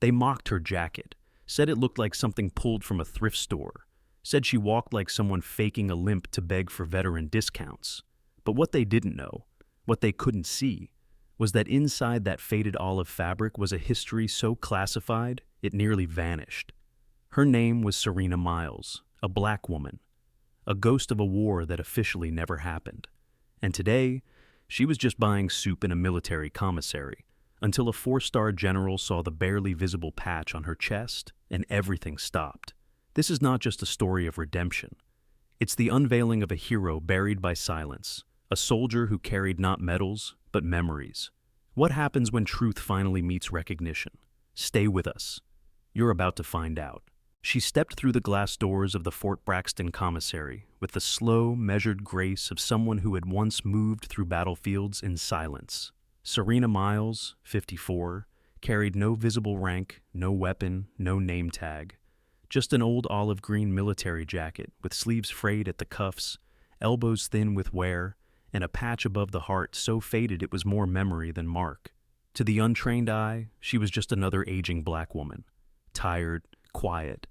They mocked her jacket, said it looked like something pulled from a thrift store, said she walked like someone faking a limp to beg for veteran discounts. But what they didn't know, what they couldn't see, was that inside that faded olive fabric was a history so classified it nearly vanished. Her name was Serena Myles, a black woman, a ghost of a war that officially never happened. And today, she was just buying soup in a military commissary, until a four-star general saw the barely visible patch on her chest, and everything stopped. This is not just a story of redemption. It's the unveiling of a hero buried by silence, a soldier who carried not medals, but memories. What happens when truth finally meets recognition? Stay with us. You're about to find out. She stepped through the glass doors of the Fort Braxton commissary with the slow, measured grace of someone who had once moved through battlefields in silence. Serena Myles, 54, carried no visible rank, no weapon, no name tag. Just an old olive green military jacket with sleeves frayed at the cuffs, elbows thin with wear, and a patch above the heart so faded it was more memory than mark. To the untrained eye, she was just another aging black woman, tired, quiet,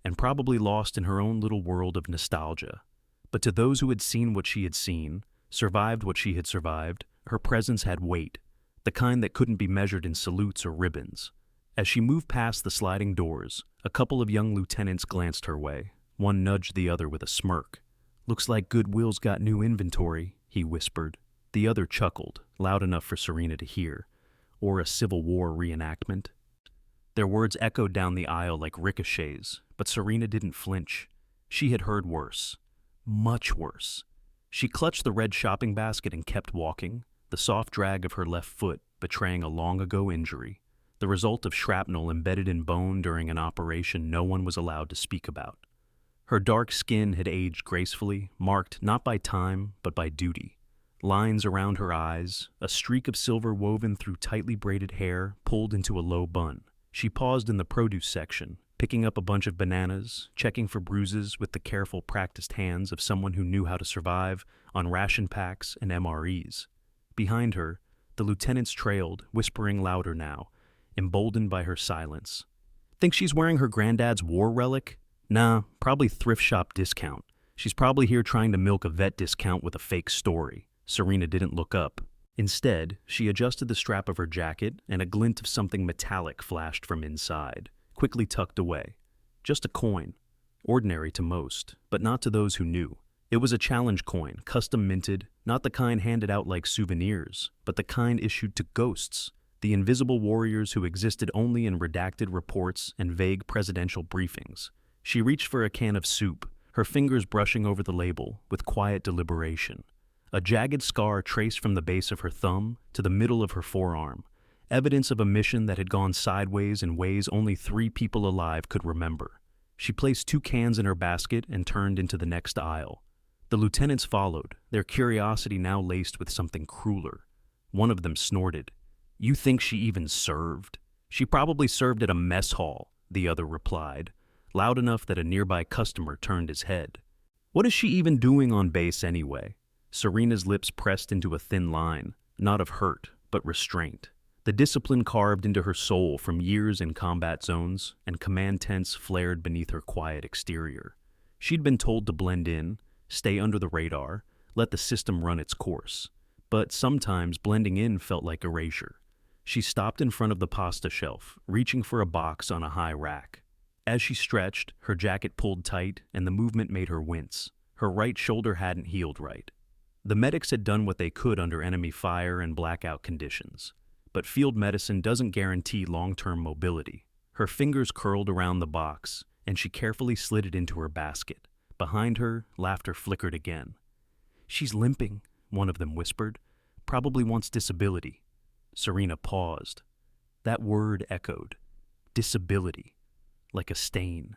and probably lost in her own little world of nostalgia. But to those who had seen what she had seen, survived what she had survived, her presence had weight, the kind that couldn't be measured in salutes or ribbons. As she moved past the sliding doors, a couple of young lieutenants glanced her way. One nudged the other with a smirk. "Looks like Goodwill's got new inventory," he whispered. The other chuckled, loud enough for Serena to hear. Or a Civil War reenactment. Their words echoed down the aisle like ricochets, but Serena didn't flinch. She had heard worse. Much worse. She clutched the red shopping basket and kept walking, the soft drag of her left foot betraying a long-ago injury, the result of shrapnel embedded in bone during an operation no one was allowed to speak about. Her dark skin had aged gracefully, marked not by time, but by duty. Lines around her eyes, a streak of silver woven through tightly braided hair pulled into a low bun. She paused in the produce section, picking up a bunch of bananas, checking for bruises with the careful, practiced hands of someone who knew how to survive on ration packs and MREs. Behind her, the lieutenants trailed, whispering louder now, emboldened by her silence. "Think she's wearing her granddad's war relic? Nah, probably thrift shop discount. She's probably here trying to milk a vet discount with a fake story." Serena didn't look up. Instead, she adjusted the strap of her jacket, and a glint of something metallic flashed from inside, quickly tucked away. Just a coin. Ordinary to most, but not to those who knew. It was a challenge coin, custom minted, not the kind handed out like souvenirs, but the kind issued to ghosts, the invisible warriors who existed only in redacted reports and vague presidential briefings. She reached for a can of soup, her fingers brushing over the label with quiet deliberation. A jagged scar traced from the base of her thumb to the middle of her forearm, evidence of a mission that had gone sideways in ways only 3 people alive could remember. She placed 2 cans in her basket and turned into the next aisle. The lieutenants followed, their curiosity now laced with something crueler. One of them snorted. "You think she even served?" "She probably served at a mess hall," the other replied, loud enough that a nearby customer turned his head. "What is she even doing on base anyway?" Serena's lips pressed into a thin line, not of hurt, but restraint. The discipline carved into her soul from years in combat zones, and command tents flared beneath her quiet exterior. She'd been told to blend in, stay under the radar, let the system run its course. But sometimes blending in felt like erasure. She stopped in front of the pasta shelf, reaching for a box on a high rack. As she stretched, her jacket pulled tight, and the movement made her wince. Her right shoulder hadn't healed right. The medics had done what they could under enemy fire and blackout conditions, but field medicine doesn't guarantee long-term mobility. Her fingers curled around the box, and she carefully slid it into her basket. Behind her, laughter flickered again. "She's limping," one of them whispered. "Probably wants disability." Serena paused. That word echoed. Disability. Like a stain.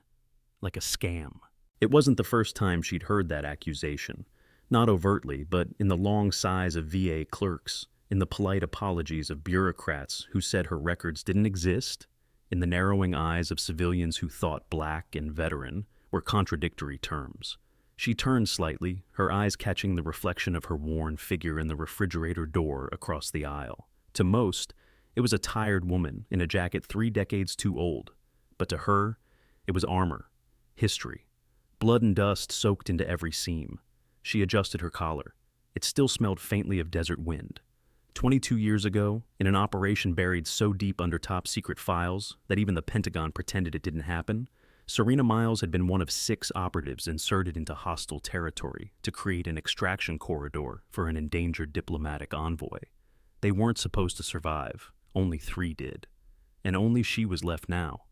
Like a scam. It wasn't the first time she'd heard that accusation. Not overtly, but in the long sighs of VA clerks, in the polite apologies of bureaucrats who said her records didn't exist, in the narrowing eyes of civilians who thought black and veteran were contradictory terms. She turned slightly, her eyes catching the reflection of her worn figure in the refrigerator door across the aisle. To most, It was a tired woman in a jacket 3 decades too old, but to her, it was armor, history. Blood and dust soaked into every seam. She adjusted her collar. It still smelled faintly of desert wind. 22 years ago, in an operation buried so deep under top-secret files that even the Pentagon pretended it didn't happen, Serena Myles had been one of 6 operatives inserted into hostile territory to create an extraction corridor for an endangered diplomatic envoy. They weren't supposed to survive. Only 3 did. And only she was left now.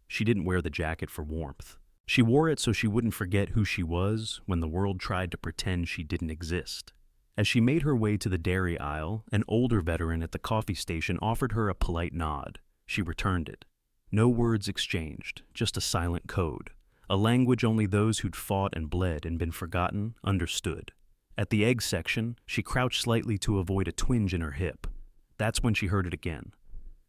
She didn't wear the jacket for warmth. She wore it so she wouldn't forget who she was when the world tried to pretend she didn't exist. As she made her way to the dairy aisle, an older veteran at the coffee station offered her a polite nod. She returned it. No words exchanged, just a silent code. A language only those who'd fought and bled and been forgotten understood. At the egg section, she crouched slightly to avoid a twinge in her hip. That's when she heard it again.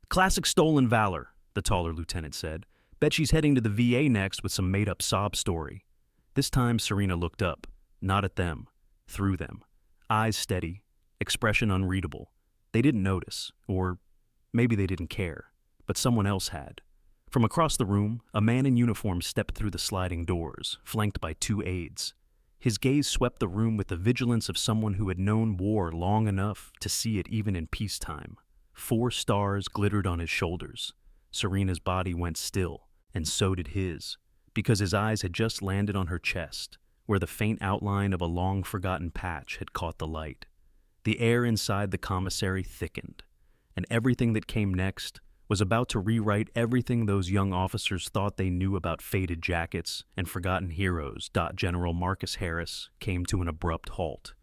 "Classic stolen valor," the taller lieutenant said. "Bet she's heading to the VA next with some made-up sob story." This time Serena looked up, not at them, through them. Eyes steady, expression unreadable. They didn't notice, or maybe they didn't care, but someone else had. From across the room, a man in uniform stepped through the sliding doors, flanked by 2 aides. His gaze swept the room with the vigilance of someone who had known war long enough to see it even in peacetime. 4 stars glittered on his shoulders. Serena's body went still, and so did his, because his eyes had just landed on her chest, where the faint outline of a long-forgotten patch had caught the light. The air inside the commissary thickened, and everything that came next was about to rewrite everything those young officers thought they knew about faded jackets and forgotten heroes. General Marcus Harris came to an abrupt halt,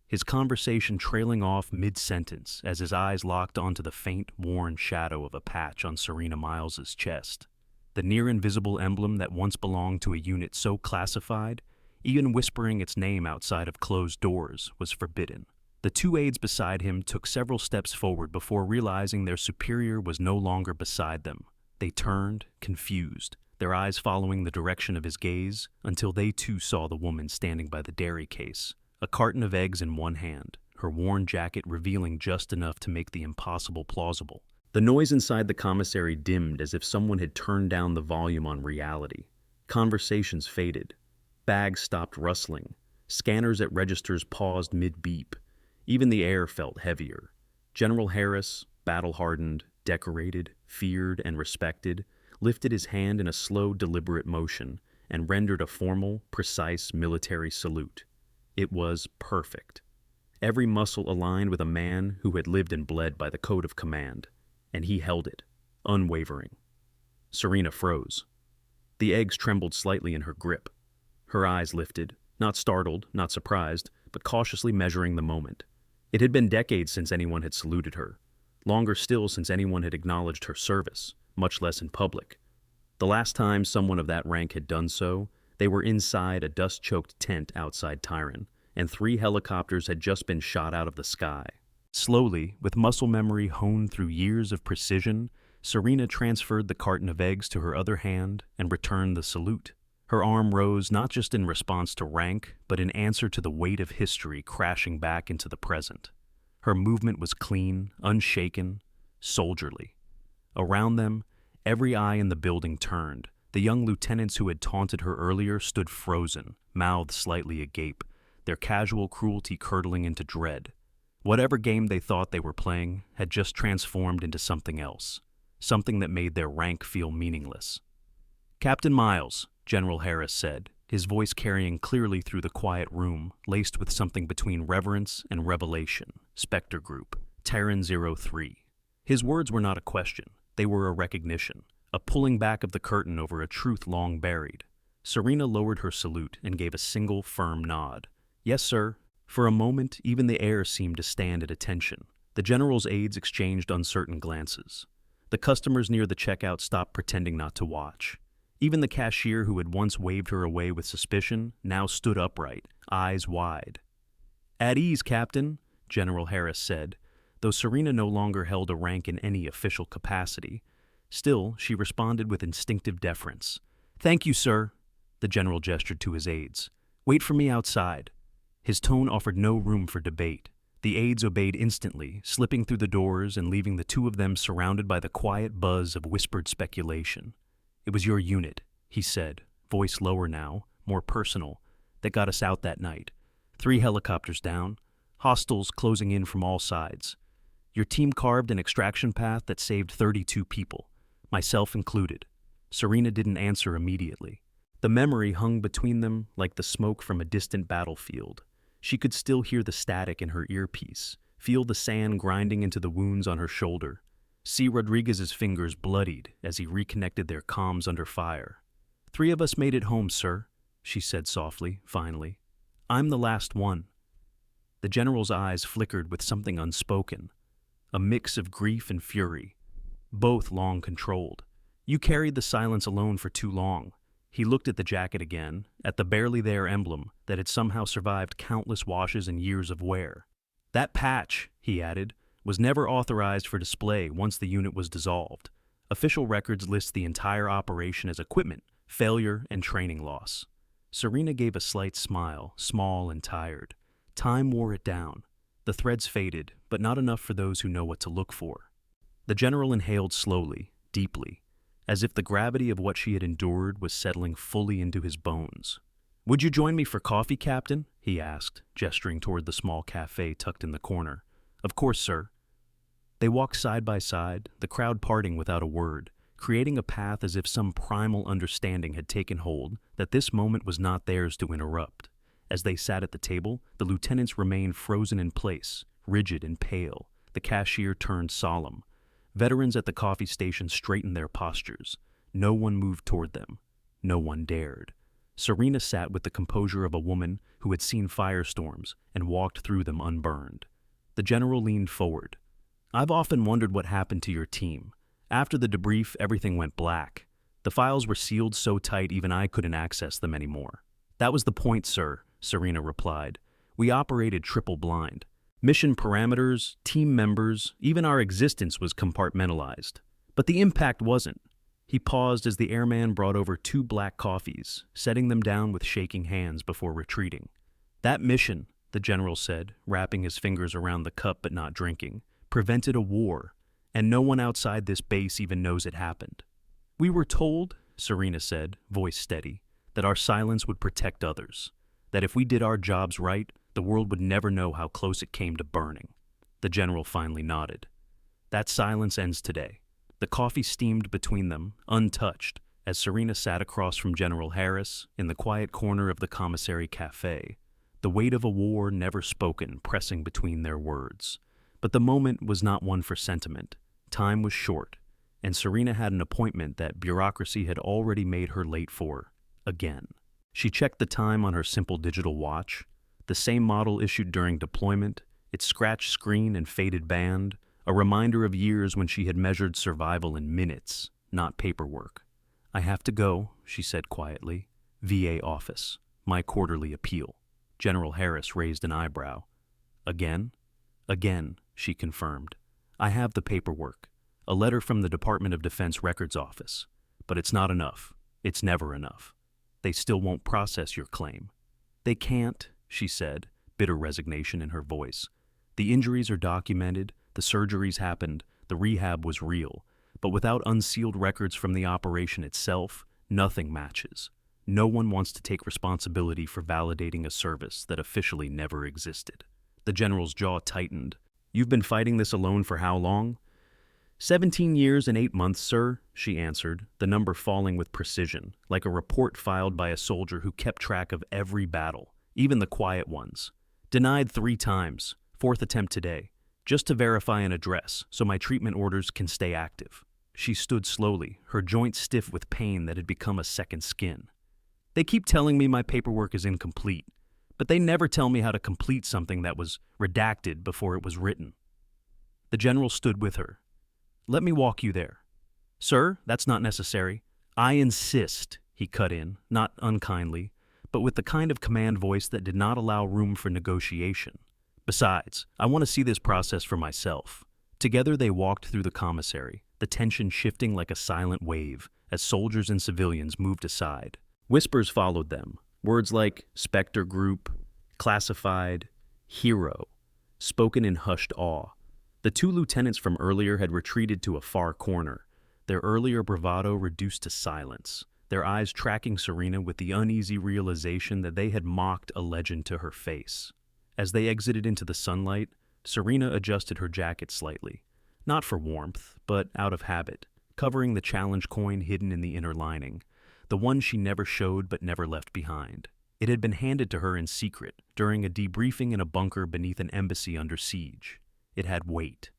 his conversation trailing off mid-sentence as his eyes locked onto the faint, worn shadow of a patch on Serena Myles's chest. The near-invisible emblem that once belonged to a unit so classified, even whispering its name outside of closed doors was forbidden. The 2 aides beside him took several steps forward before realizing their superior was no longer beside them. They turned, confused, their eyes following the direction of his gaze, until they too saw the woman standing by the dairy case, a carton of eggs in one hand, her worn jacket revealing just enough to make the impossible plausible. The noise inside the commissary dimmed as if someone had turned down the volume on reality. Conversations faded. Bags stopped rustling. Scanners at registers paused mid-beep. Even the air felt heavier. General Harris, battle-hardened, decorated, feared, and respected, lifted his hand in a slow, deliberate motion and rendered a formal, precise military salute. It was perfect. Every muscle aligned with a man who had lived and bled by the code of command, and he held it, unwavering. Serena froze. The eggs trembled slightly in her grip. Her eyes lifted, not startled, not surprised, but cautiously measuring the moment. It had been decades since anyone had saluted her, longer still since anyone had acknowledged her service, much less in public. The last time someone of that rank had done so, they were inside a dust-choked tent outside Tyran, and 3 helicopters had just been shot out of the sky. Slowly, with muscle memory honed through years of precision, Serena transferred the carton of eggs to her other hand and returned the salute. Her arm rose not just in response to rank, but in answer to the weight of history crashing back into the present. Her movement was clean, unshaken, soldierly. Around them, every eye in the building turned. The young lieutenants who had taunted her earlier stood frozen, mouths slightly agape, their casual cruelty curdling into dread. Whatever game they thought they were playing had just transformed into something else, something that made their rank feel meaningless. "Captain Myles," General Harris said, his voice carrying clearly through the quiet room, laced with something between reverence and revelation. "Spectre Group, Terran 03. His words were not a question. They were a recognition, a pulling back of the curtain over a truth long buried. Serena lowered her salute and gave a single firm nod. "Yes, sir." For a moment, even the air seemed to stand at attention. The general's aides exchanged uncertain glances. The customers near the checkout stopped pretending not to watch. Even the cashier who had once waved her away with suspicion now stood upright, eyes wide. "At ease, Captain," General Harris said, though Serena no longer held a rank in any official capacity. Still, she responded with instinctive deference. "Thank you, sir." The general gestured to his aides. "Wait for me outside." His tone offered no room for debate. The aides obeyed instantly, slipping through the doors and leaving the two of them surrounded by the quiet buzz of whispered speculation. "It was your unit," he said, voice lower now, more personal, "that got us out that night. 3 helicopters down, hostiles closing in from all sides. Your team carved an extraction path that saved 32 people, myself included." Serena didn't answer immediately. The memory hung between them like the smoke from a distant battlefield. She could still hear the static in her earpiece, feel the sand grinding into the wounds on her shoulder, see Rodriguez's fingers bloodied as he reconnected their comms under fire. "3 of us made it home, sir," she said softly, finally. "I'm the last one." The general's eyes flickered with something unspoken, a mix of grief and fury, both long controlled. "You carried the silence alone for too long." He looked at the jacket again, at the barely there emblem that had somehow survived countless washes and years of wear. "That patch," he added, "was never authorized for display once the unit was dissolved. Official records list the entire operation as equipment, failure, and training loss." Serena gave a slight smile, small and tired. Time wore it down. The threads faded, but not enough for those who know what to look for. The general inhaled slowly, deeply, as if the gravity of what she had endured was settling fully into his bones. "Would you join me for coffee, Captain?" he asked, gesturing toward the small cafe tucked in the corner. "Of course, sir." They walked side by side, the crowd parting without a word, creating a path as if some primal understanding had taken hold that this moment was not theirs to interrupt. As they sat at the table, the lieutenants remained frozen in place, rigid and pale. The cashier turned solemn. Veterans at the coffee station straightened their postures. No one moved toward them. No one dared. Serena sat with the composure of a woman who had seen firestorms and walked through them unburned. The general leaned forward. "I've often wondered what happened to your team. After the debrief, everything went black. The files were sealed so tight even I couldn't access them anymore." "That was the point, sir," Serena replied. "We operated triple blind. Mission parameters, team members, even our existence was compartmentalized. But the impact wasn't." He paused as the airman brought over 2 black coffees, setting them down with shaking hands before retreating. "That mission," the general said, wrapping his fingers around the cup but not drinking, "prevented a war, and no one outside this base even knows it happened." "We were told," Serena said, voice steady, "that our silence would protect others, that if we did our jobs right, the world would never know how close it came to burning." The general finally nodded. "That silence ends today." The coffee steamed between them, untouched, as Serena sat across from General Harris in the quiet corner of the commissary cafe, the weight of a war never spoken pressing between their words. But the moment was not one for sentiment. Time was short, and Serena had an appointment that bureaucracy had already made her late for, again. She checked the time on her simple digital watch, the same model issued during deployment, its scratched screen and faded band, a reminder of years when she had measured survival in minutes, not paperwork. "I have to go," she said quietly. "VA office. My quarterly appeal." General Harris raised an eyebrow. "Again?" "Again," she confirmed. "I have the paperwork, a letter from the Department of Defense Records Office. But it's not enough. It's never enough. They still won't process your claim." "They can't," she said, bitter resignation in her voice. "The injuries are documented, the surgeries happened, the rehab was real, but without unsealed records from the operation itself, nothing matches. No one wants to take responsibility for validating a service that officially never existed." The general's jaw tightened. "You've been fighting this alone for how long?" 17 years and 8 months, sir," she answered, the number falling with precision, like a report filed by a soldier who kept track of every battle, even the quiet ones. "Denied 3 times, 4th attempt today, just to verify an address so my treatment orders can stay active." She stood slowly, her joints stiff with pain that had become a second skin. "They keep telling me my paperwork is incomplete, but they never tell me how to complete something that was redacted before it was written." The general stood with her. "Let me walk you there." "Sir, that's not necessary." "I insist," he cut in, not unkindly, but with the kind of command voice that did not allow room for negotiation. "Besides, I want to see this process for myself." Together they walked through the commissary, the tension shifting like a silent wave as soldiers and civilians moved aside. Whispers followed them, words like Spectre Group, Classified, Hero, spoken in hushed awe. The two lieutenants from earlier had retreated to a far corner, their earlier bravado reduced to silence, their eyes tracking Serena with the uneasy realization that they had mocked a legend to her face. As they exited into the sunlight, Serena adjusted her jacket slightly, not for warmth, but out of habit, covering the challenge coin hidden in the inner lining, the one she never showed but never left behind. It had been handed to her in secret during a debriefing in a bunker beneath an embassy under siege. It had weight.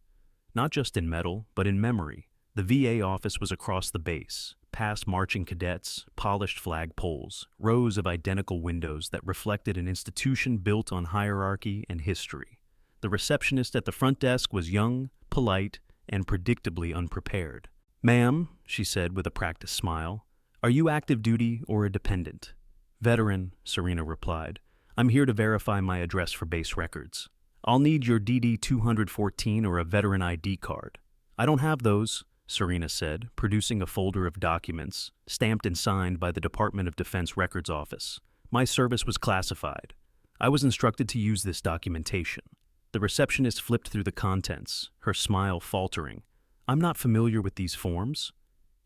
Not just in metal, but in memory. The VA office was across the base, past marching cadets, polished flag poles, rows of identical windows that reflected an institution built on hierarchy and history. The receptionist at the front desk was young, polite, and predictably unprepared. "Ma'am," she said with a practiced smile, "are you active duty or a dependent?" "Veteran," Serena replied. "I'm here to verify my address for base records. I'll need your DD 214 or a veteran ID card." "I don't have those," Serena said, producing a folder of documents, stamped and signed by the Department of Defense Records Office. "My service was classified. I was instructed to use this documentation." The receptionist flipped through the contents, her smile faltering. "I'm not familiar with these forms."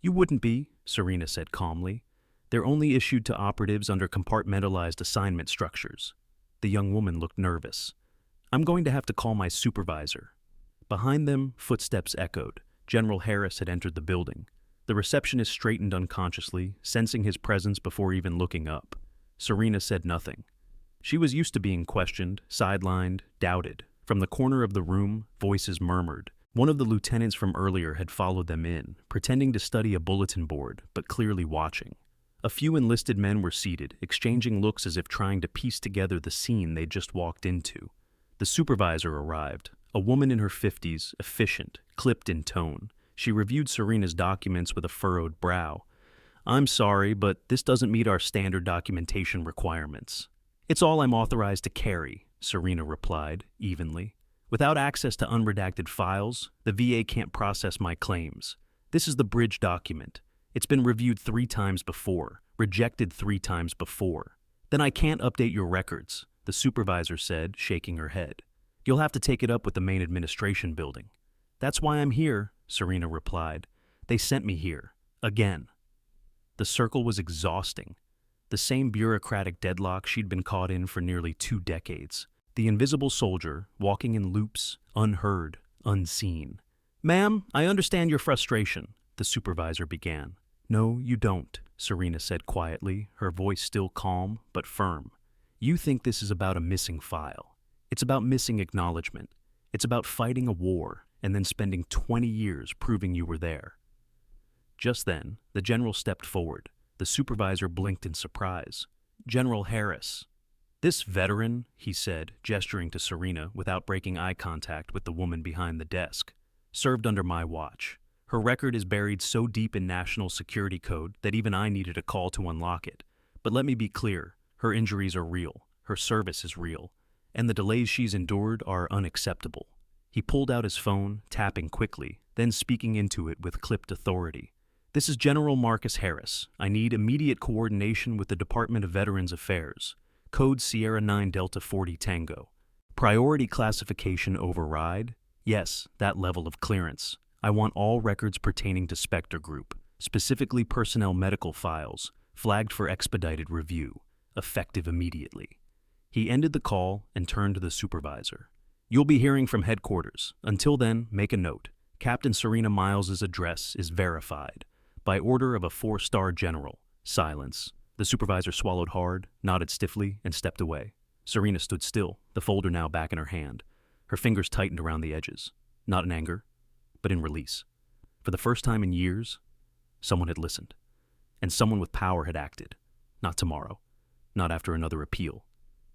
"You wouldn't be," Serena said calmly. "They're only issued to operatives under compartmentalized assignment structures." The young woman looked nervous. "I'm going to have to call my supervisor." Behind them, footsteps echoed. General Harris had entered the building. The receptionist straightened unconsciously, sensing his presence before even looking up. Serena said nothing. She was used to being questioned, sidelined, doubted. From the corner of the room, voices murmured. One of the lieutenants from earlier had followed them in, pretending to study a bulletin board, but clearly watching. A few enlisted men were seated, exchanging looks as if trying to piece together the scene they'd just walked into. The supervisor arrived, a woman in her 50s, efficient, clipped in tone. She reviewed Serena's documents with a furrowed brow. "I'm sorry, but this doesn't meet our standard documentation requirements." "It's all I'm authorized to carry," Serena replied, evenly. "Without access to unredacted files, the VA can't process my claims. This is the bridge document. It's been reviewed 3 times before, rejected 3 times before." "Then I can't update your records," the supervisor said, shaking her head. "You'll have to take it up with the main administration building." "That's why I'm here," Serena replied. "They sent me here. Again." The circle was exhausting. The same bureaucratic deadlock she'd been caught in for nearly 2 decades. The invisible soldier, walking in loops, unheard, unseen. "Ma'am, I understand your frustration," the supervisor began. "No, you don't," Serena said quietly, her voice still calm but firm. "You think this is about a missing file. It's about missing acknowledgement. It's about fighting a war and then spending 20 years proving you were there." Just then, the general stepped forward. The supervisor blinked in surprise. "General Harris." "This veteran," he said, gesturing to Serena without breaking eye contact with the woman behind the desk, "served under my watch. Her record is buried so deep in national security code that even I needed a call to unlock it. But let me be clear, her injuries are real, her service is real, and the delays she's endured are unacceptable." He pulled out his phone, tapping quickly, then speaking into it with clipped authority. "This is General Marcus Harris. I need immediate coordination with the Department of Veterans Affairs. Code Sierra 9 Delta 40 Tango. Priority classification override? Yes, that level of clearance. I want all records pertaining to Spectre Group, specifically personnel medical files, flagged for expedited review, effective immediately." He ended the call and turned to the supervisor. "You'll be hearing from headquarters. Until then, make a note. Captain Serena Myles' address is verified. By order of a 4-star general." Silence. The supervisor swallowed hard, nodded stiffly, and stepped away. Serena stood still, the folder now back in her hand. Her fingers tightened around the edges, not in anger, but in release. For the first time in years, someone had listened. And someone with power had acted. Not tomorrow. Not after another appeal.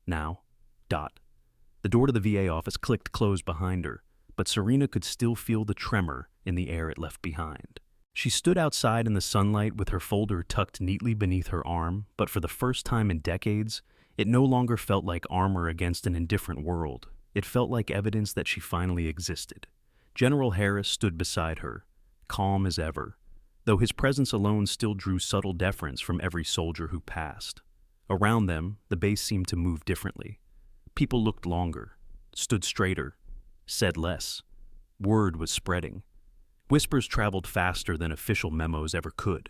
Now. The door to the VA office clicked closed behind her, but Serena could still feel the tremor in the air it left behind. She stood outside in the sunlight with her folder tucked neatly beneath her arm, but for the first time in decades, it no longer felt like armor against an indifferent world. It felt like evidence that she finally existed. General Harris stood beside her, calm as ever, though his presence alone still drew subtle deference from every soldier who passed. Around them, the base seemed to move differently. People looked longer, stood straighter, said less. Word was spreading. Whispers traveled faster than official memos ever could.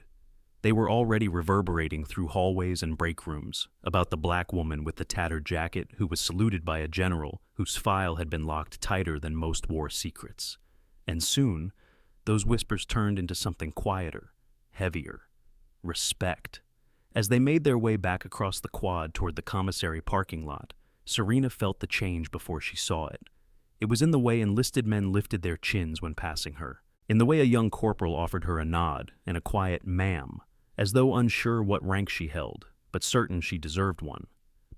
They were already reverberating through hallways and break rooms about the black woman with the tattered jacket who was saluted by a general whose file had been locked tighter than most war secrets. And soon, those whispers turned into something quieter, heavier. Respect. As they made their way back across the quad toward the commissary parking lot, Serena felt the change before she saw it. It was in the way enlisted men lifted their chins when passing her, in the way a young corporal offered her a nod and a quiet "ma'am," as though unsure what rank she held, but certain she deserved one.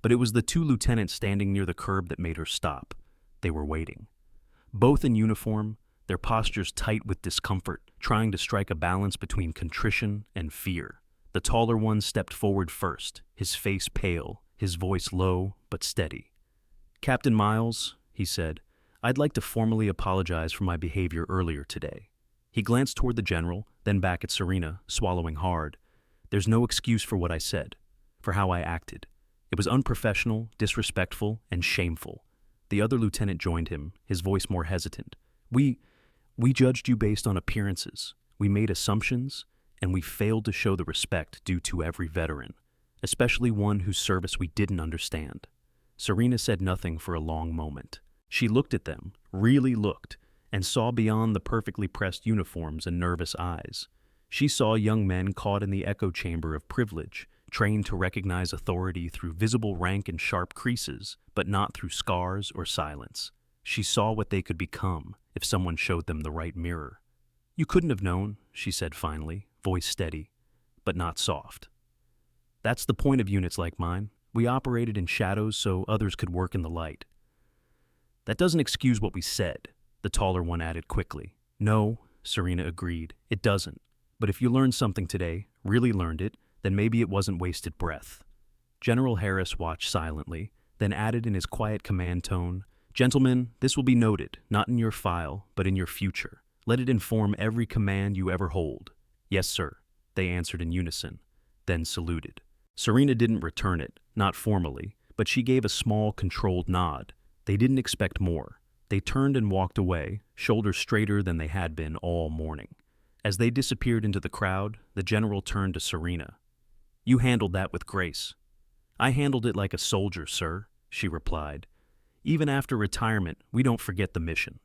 But it was the two lieutenants standing near the curb that made her stop. They were waiting. Both in uniform, their postures tight with discomfort, trying to strike a balance between contrition and fear. The taller one stepped forward first, his face pale, his voice low but steady. "Captain Myles," he said, "I'd like to formally apologize for my behavior earlier today." He glanced toward the general, then back at Serena, swallowing hard. "There's no excuse for what I said, for how I acted. It was unprofessional, disrespectful, and shameful." The other lieutenant joined him, his voice more hesitant. We judged you based on appearances. We made assumptions, and we failed to show the respect due to every veteran, especially one whose service we didn't understand." Serena said nothing for a long moment. She looked at them, really looked, and saw beyond the perfectly pressed uniforms and nervous eyes. She saw young men caught in the echo chamber of privilege, trained to recognize authority through visible rank and sharp creases, but not through scars or silence. She saw what they could become if someone showed them the right mirror. "You couldn't have known," she said finally, voice steady, but not soft. "That's the point of units like mine. We operated in shadows so others could work in the light." "That doesn't excuse what we said," the taller one added quickly. "No," Serena agreed, "it doesn't. But if you learned something today, really learned it, then maybe it wasn't wasted breath." General Harris watched silently, then added in his quiet command tone, "Gentlemen, this will be noted, not in your file, but in your future. Let it inform every command you ever hold." "Yes, sir," they answered in unison, then saluted. Serena didn't return it, not formally, but she gave a small, controlled nod. They didn't expect more. They turned and walked away, shoulders straighter than they had been all morning. As they disappeared into the crowd, the general turned to Serena. "You handled that with grace." "I handled it like a soldier, sir," she replied. "Even after retirement, we don't forget the mission."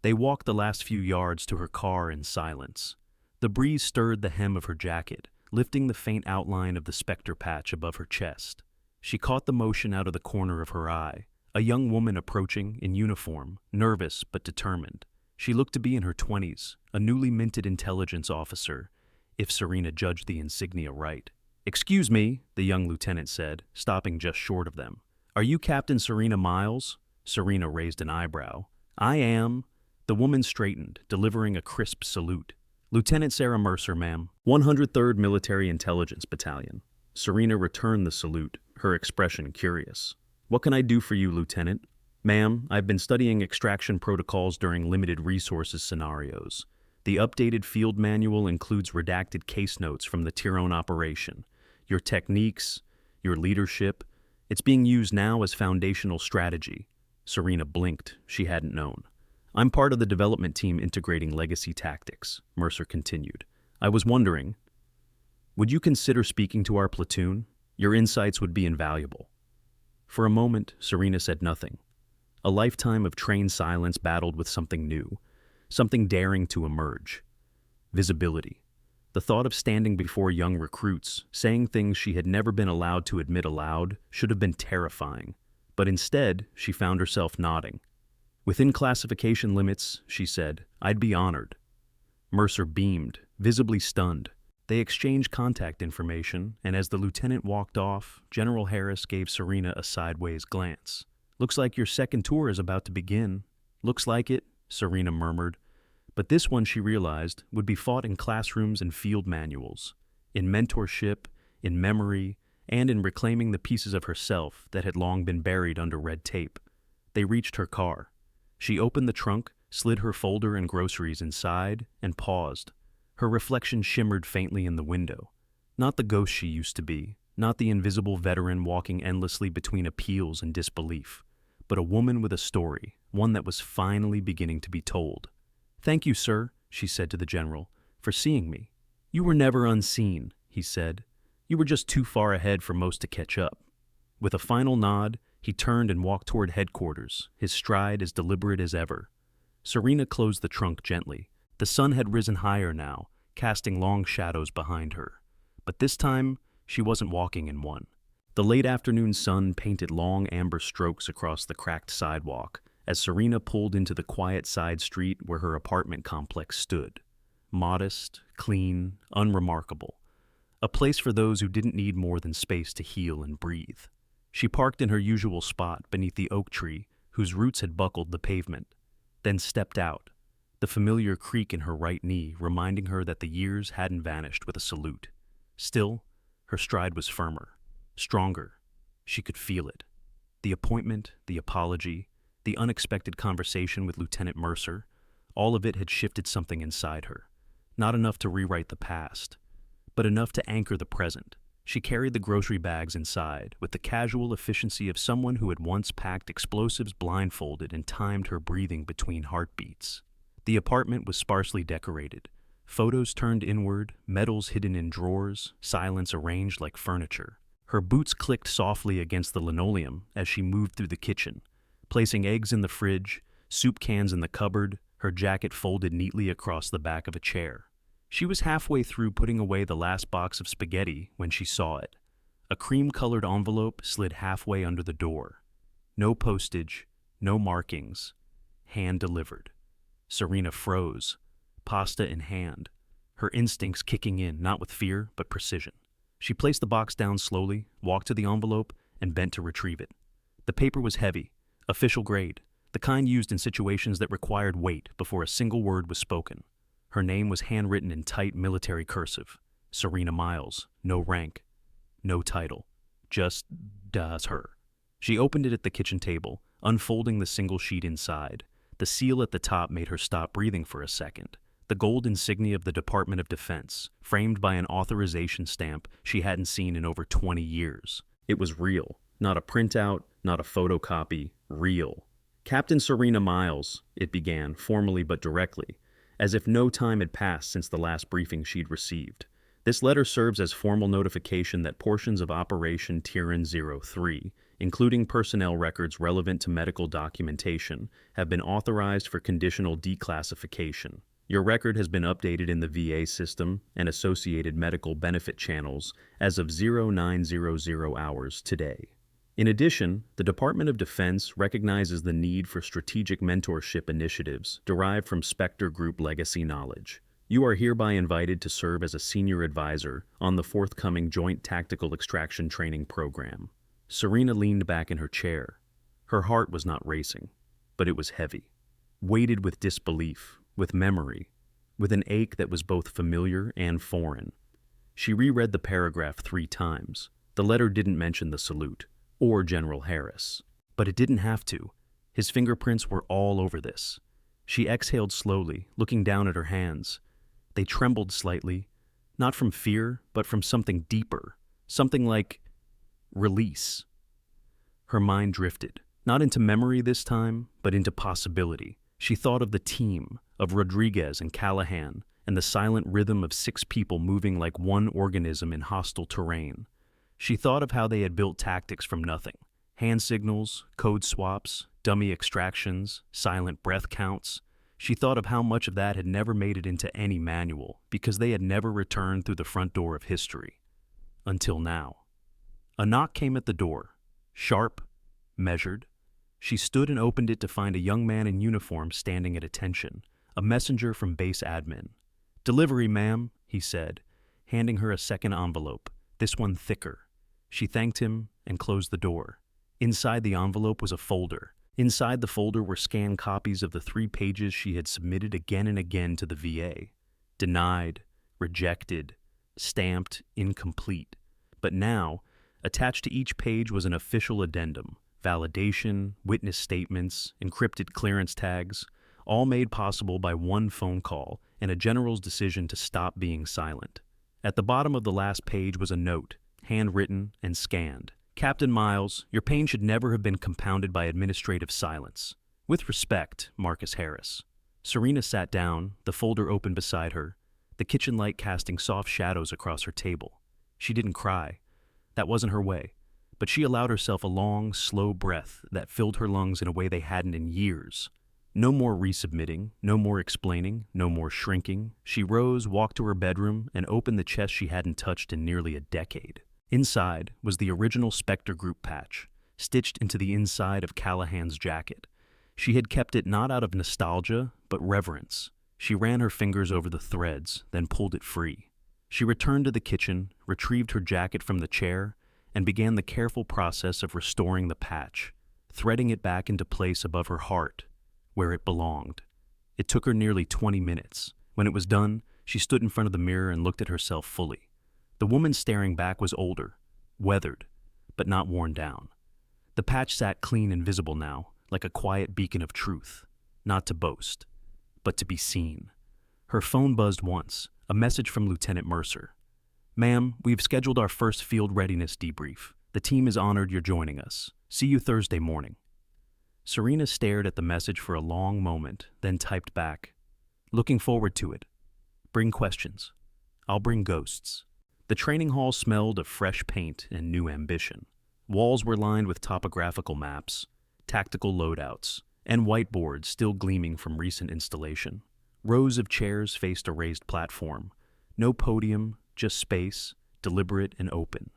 They walked the last few yards to her car in silence. The breeze stirred the hem of her jacket, lifting the faint outline of the specter patch above her chest. She caught the motion out of the corner of her eye, a young woman approaching in uniform, nervous but determined. She looked to be in her 20s, a newly minted intelligence officer, if Serena judged the insignia right. "Excuse me," the young lieutenant said, stopping just short of them. "Are you Captain Serena Myles?" Serena raised an eyebrow. "I am." The woman straightened, delivering a crisp salute. "Lieutenant Sarah Mercer, ma'am, 103rd Military Intelligence Battalion." Serena returned the salute, her expression curious. "What can I do for you, Lieutenant?" "Ma'am, I've been studying extraction protocols during limited resources scenarios. The updated field manual includes redacted case notes from the Tyrone operation. Your techniques, your leadership, it's being used now as foundational strategy." Serena blinked. She hadn't known. "I'm part of the development team integrating legacy tactics," Mercer continued. "I was wondering, would you consider speaking to our platoon? Your insights would be invaluable." For a moment, Serena said nothing. A lifetime of trained silence battled with something new, something daring to emerge. Visibility. The thought of standing before young recruits, saying things she had never been allowed to admit aloud, should have been terrifying. But instead, she found herself nodding. "Within classification limits," she said, "I'd be honored." Mercer beamed, visibly stunned. They exchanged contact information, and as the lieutenant walked off, General Harris gave Serena a sideways glance. "Looks like your second tour is about to begin." "Looks like it," Serena murmured. But this one, she realized, would be fought in classrooms and field manuals, in mentorship, in memory, and in reclaiming the pieces of herself that had long been buried under red tape. They reached her car. She opened the trunk, slid her folder and groceries inside, and paused. Her reflection shimmered faintly in the window. Not the ghost she used to be, not the invisible veteran walking endlessly between appeals and disbelief, but a woman with a story, one that was finally beginning to be told. "Thank you, sir," she said to the general, "for seeing me." "You were never unseen," he said. "You were just too far ahead for most to catch up." With a final nod, he turned and walked toward headquarters, his stride as deliberate as ever. Serena closed the trunk gently. The sun had risen higher now, casting long shadows behind her. But this time, she wasn't walking in one. The late afternoon sun painted long amber strokes across the cracked sidewalk as Serena pulled into the quiet side street where her apartment complex stood. Modest, clean, unremarkable. A place for those who didn't need more than space to heal and breathe. She parked in her usual spot beneath the oak tree, whose roots had buckled the pavement, then stepped out, the familiar creak in her right knee reminding her that the years hadn't vanished with a salute. Still, her stride was firmer, stronger. She could feel it. The appointment, the apology, the unexpected conversation with Lieutenant Mercer, all of it had shifted something inside her. Not enough to rewrite the past, but enough to anchor the present. She carried the grocery bags inside with the casual efficiency of someone who had once packed explosives blindfolded and timed her breathing between heartbeats. The apartment was sparsely decorated. Photos turned inward, medals hidden in drawers, silence arranged like furniture. Her boots clicked softly against the linoleum as she moved through the kitchen, placing eggs in the fridge, soup cans in the cupboard, her jacket folded neatly across the back of a chair. She was halfway through putting away the last box of spaghetti when she saw it. A cream-colored envelope slid halfway under the door. No postage, no markings. Hand-delivered. Serena froze, pasta in hand, her instincts kicking in not with fear but precision. She placed the box down slowly, walked to the envelope, and bent to retrieve it. The paper was heavy, official grade, the kind used in situations that required weight before a single word was spoken. Her name was handwritten in tight military cursive. Serena Myles, no rank, no title, just does her. She opened it at the kitchen table, unfolding the single sheet inside. The seal at the top made her stop breathing for a second. The gold insignia of the Department of Defense, framed by an authorization stamp she hadn't seen in over 20 years. It was real. Not a printout, not a photocopy. Real. "Captain Serena Myles," it began, formally but directly, as if no time had passed since the last briefing she'd received. "This letter serves as formal notification that portions of Operation Tyran 03, including personnel records relevant to medical documentation, have been authorized for conditional declassification. Your record has been updated in the VA system and associated medical benefit channels as of 0900 hours today. In addition, the Department of Defense recognizes the need for strategic mentorship initiatives derived from Spectre Group legacy knowledge. You are hereby invited to serve as a senior advisor on the forthcoming Joint Tactical Extraction Training Program." Serena leaned back in her chair. Her heart was not racing, but it was heavy, weighted with disbelief, with memory, with an ache that was both familiar and foreign. She reread the paragraph 3 times. The letter didn't mention the salute, or General Harris. But it didn't have to. His fingerprints were all over this. She exhaled slowly, looking down at her hands. They trembled slightly, not from fear, but from something deeper, something like release. Her mind drifted, not into memory this time, but into possibility. She thought of the team, of Rodriguez and Callahan, and the silent rhythm of 6 people moving like one organism in hostile terrain. She thought of how they had built tactics from nothing. Hand signals, code swaps, dummy extractions, silent breath counts. She thought of how much of that had never made it into any manual because they had never returned through the front door of history. Until now. A knock came at the door. Sharp, measured. She stood and opened it to find a young man in uniform standing at attention, a messenger from base admin. "Delivery, ma'am," he said, handing her a second envelope, this one thicker. She thanked him and closed the door. Inside the envelope was a folder. Inside the folder were scanned copies of the 3 pages she had submitted again and again to the VA. Denied, rejected, stamped, incomplete. But now, attached to each page was an official addendum, validation, witness statements, encrypted clearance tags, all made possible by one phone call and a general's decision to stop being silent. At the bottom of the last page was a note, handwritten and scanned, Captain Myles, your pain should never have been compounded by administrative silence. With respect, Marcus Harris. Serena sat down, the folder open beside her, the kitchen light casting soft shadows across her table. She didn't cry. That wasn't her way. But she allowed herself a long, slow breath that filled her lungs in a way they hadn't in years. No more resubmitting, no more explaining, no more shrinking. She rose, walked to her bedroom, and opened the chest she hadn't touched in nearly a decade. Inside was the original Spectre Group patch, stitched into the inside of Callahan's jacket. She had kept it not out of nostalgia, but reverence. She ran her fingers over the threads, then pulled it free. She returned to the kitchen, retrieved her jacket from the chair, and began the careful process of restoring the patch, threading it back into place above her heart, where it belonged. It took her nearly 20 minutes. When it was done, she stood in front of the mirror and looked at herself fully. The woman staring back was older, weathered, but not worn down. The patch sat clean and visible now, like a quiet beacon of truth, not to boast, but to be seen. Her phone buzzed once, a message from Lieutenant Mercer. "Ma'am, we've scheduled our first field readiness debrief. The team is honored you're joining us. See you Thursday morning." Serena stared at the message for a long moment, then typed back, "Looking forward to it. Bring questions. I'll bring ghosts." The training hall smelled of fresh paint and new ambition. Walls were lined with topographical maps, tactical loadouts, and whiteboards still gleaming from recent installation. Rows of chairs faced a raised platform. No podium, just space, deliberate and open.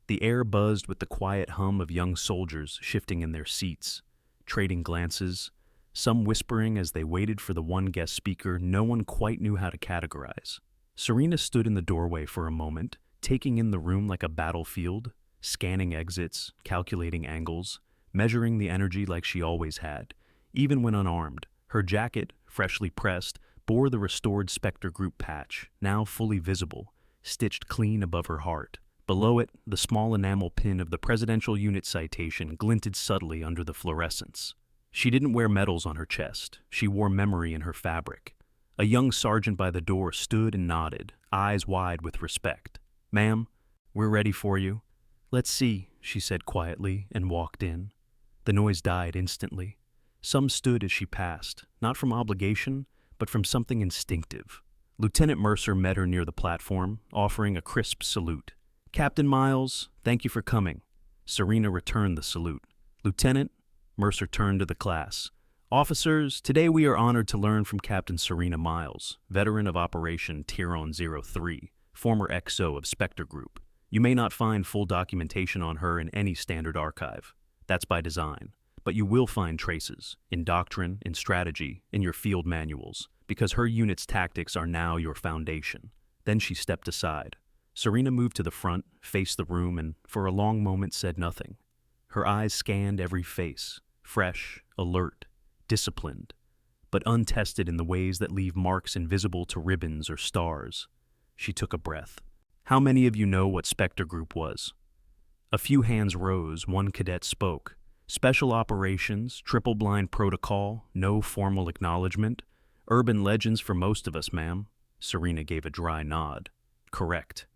The air buzzed with the quiet hum of young soldiers shifting in their seats, trading glances, some whispering as they waited for the one guest speaker no one quite knew how to categorize. Serena stood in the doorway for a moment, taking in the room like a battlefield, scanning exits, calculating angles, measuring the energy like she always had, even when unarmed. Her jacket, freshly pressed, bore the restored Spectre Group patch, now fully visible, stitched clean above her heart. Below it, the small enamel pin of the Presidential Unit citation glinted subtly under the fluorescence. She didn't wear medals on her chest. She wore memory in her fabric. A young sergeant by the door stood and nodded, eyes wide with respect. "Ma'am, we're ready for you." "Let's see," she said quietly, and walked in. The noise died instantly. Some stood as she passed, not from obligation, but from something instinctive. Lieutenant Mercer met her near the platform, offering a crisp salute. "Captain Myles, thank you for coming." Serena returned the salute. "Lieutenant," Mercer turned to the class. "Officers, today we are honored to learn from Captain Serena Myles, veteran of Operation Tiron 03, former XO of Spectre Group. You may not find full documentation on her in any standard archive. That's by design. But you will find traces, in doctrine, in strategy, in your field manuals, because her unit's tactics are now your foundation." Then she stepped aside. Serena moved to the front, faced the room, and for a long moment said nothing. Her eyes scanned every face, fresh, alert, disciplined, but untested in the ways that leave marks invisible to ribbons or stars. She took a breath. "How many of you know what Spectre Group was?" A few hands rose, one cadet spoke. "Special operations, triple-blind protocol, no formal acknowledgement. Urban legends for most of us, ma'am." Serena gave a dry nod. "Correct.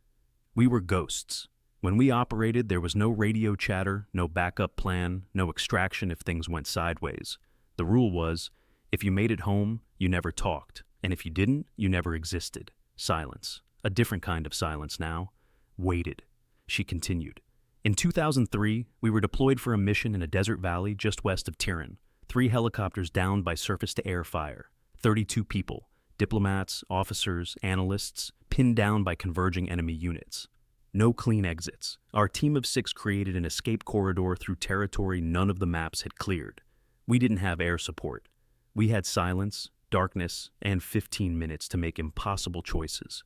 We were ghosts. When we operated, there was no radio chatter, no backup plan, no extraction if things went sideways. The rule was, if you made it home, you never talked, and if you didn't, you never existed. Silence. A different kind of silence now. Waited." She continued. "In 2003, we were deployed for a mission in a desert valley just west of Tiron. 3 helicopters downed by surface-to-air fire. 32 people, diplomats, officers, analysts, pinned down by converging enemy units. No clean exits. Our team of 6 created an escape corridor through territory none of the maps had cleared. We didn't have air support. We had silence, darkness, and 15 minutes to make impossible choices."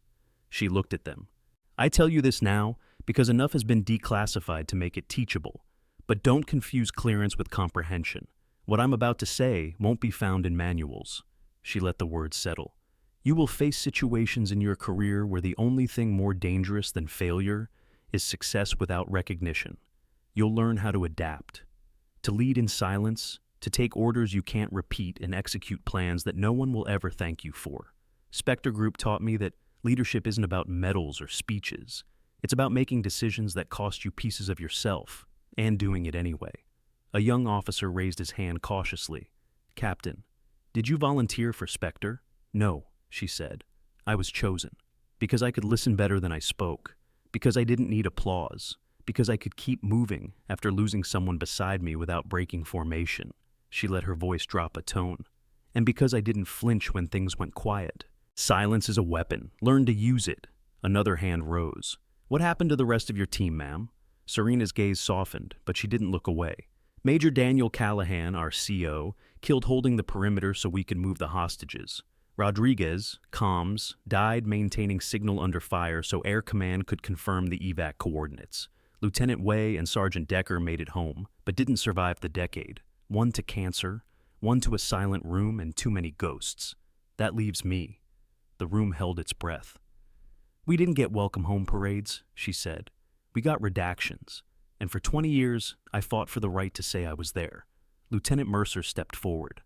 She looked at them. "I tell you this now because enough has been declassified to make it teachable. But don't confuse clearance with comprehension. What I'm about to say won't be found in manuals." She let the words settle. "You will face situations in your career where the only thing more dangerous than failure is success without recognition. You'll learn how to adapt, to lead in silence, to take orders you can't repeat and execute plans that no one will ever thank you for. Spectre Group taught me that leadership isn't about medals or speeches. It's about making decisions that cost you pieces of yourself. and doing it anyway. A young officer raised his hand cautiously. "Captain, did you volunteer for Spectre?" "No," she said. "I was chosen. Because I could listen better than I spoke. Because I didn't need applause. Because I could keep moving after losing someone beside me without breaking formation." She let her voice drop a tone. "And because I didn't flinch when things went quiet. Silence is a weapon. Learn to use it." Another hand rose. "What happened to the rest of your team, ma'am?" Serena's gaze softened, but she didn't look away. "Major Daniel Callahan, our CO, killed holding the perimeter so we could move the hostages. Rodriguez, comms, died maintaining signal under fire so Air Command could confirm the evac coordinates. Lieutenant Way and Sergeant Decker made it home, but didn't survive the decade. One to cancer, one to a silent room, and too many ghosts. That leaves me." The room held its breath. "We didn't get welcome home parades," she said. "We got redactions. And for 20 years, I fought for the right to say I was there." Lieutenant Mercer stepped forward.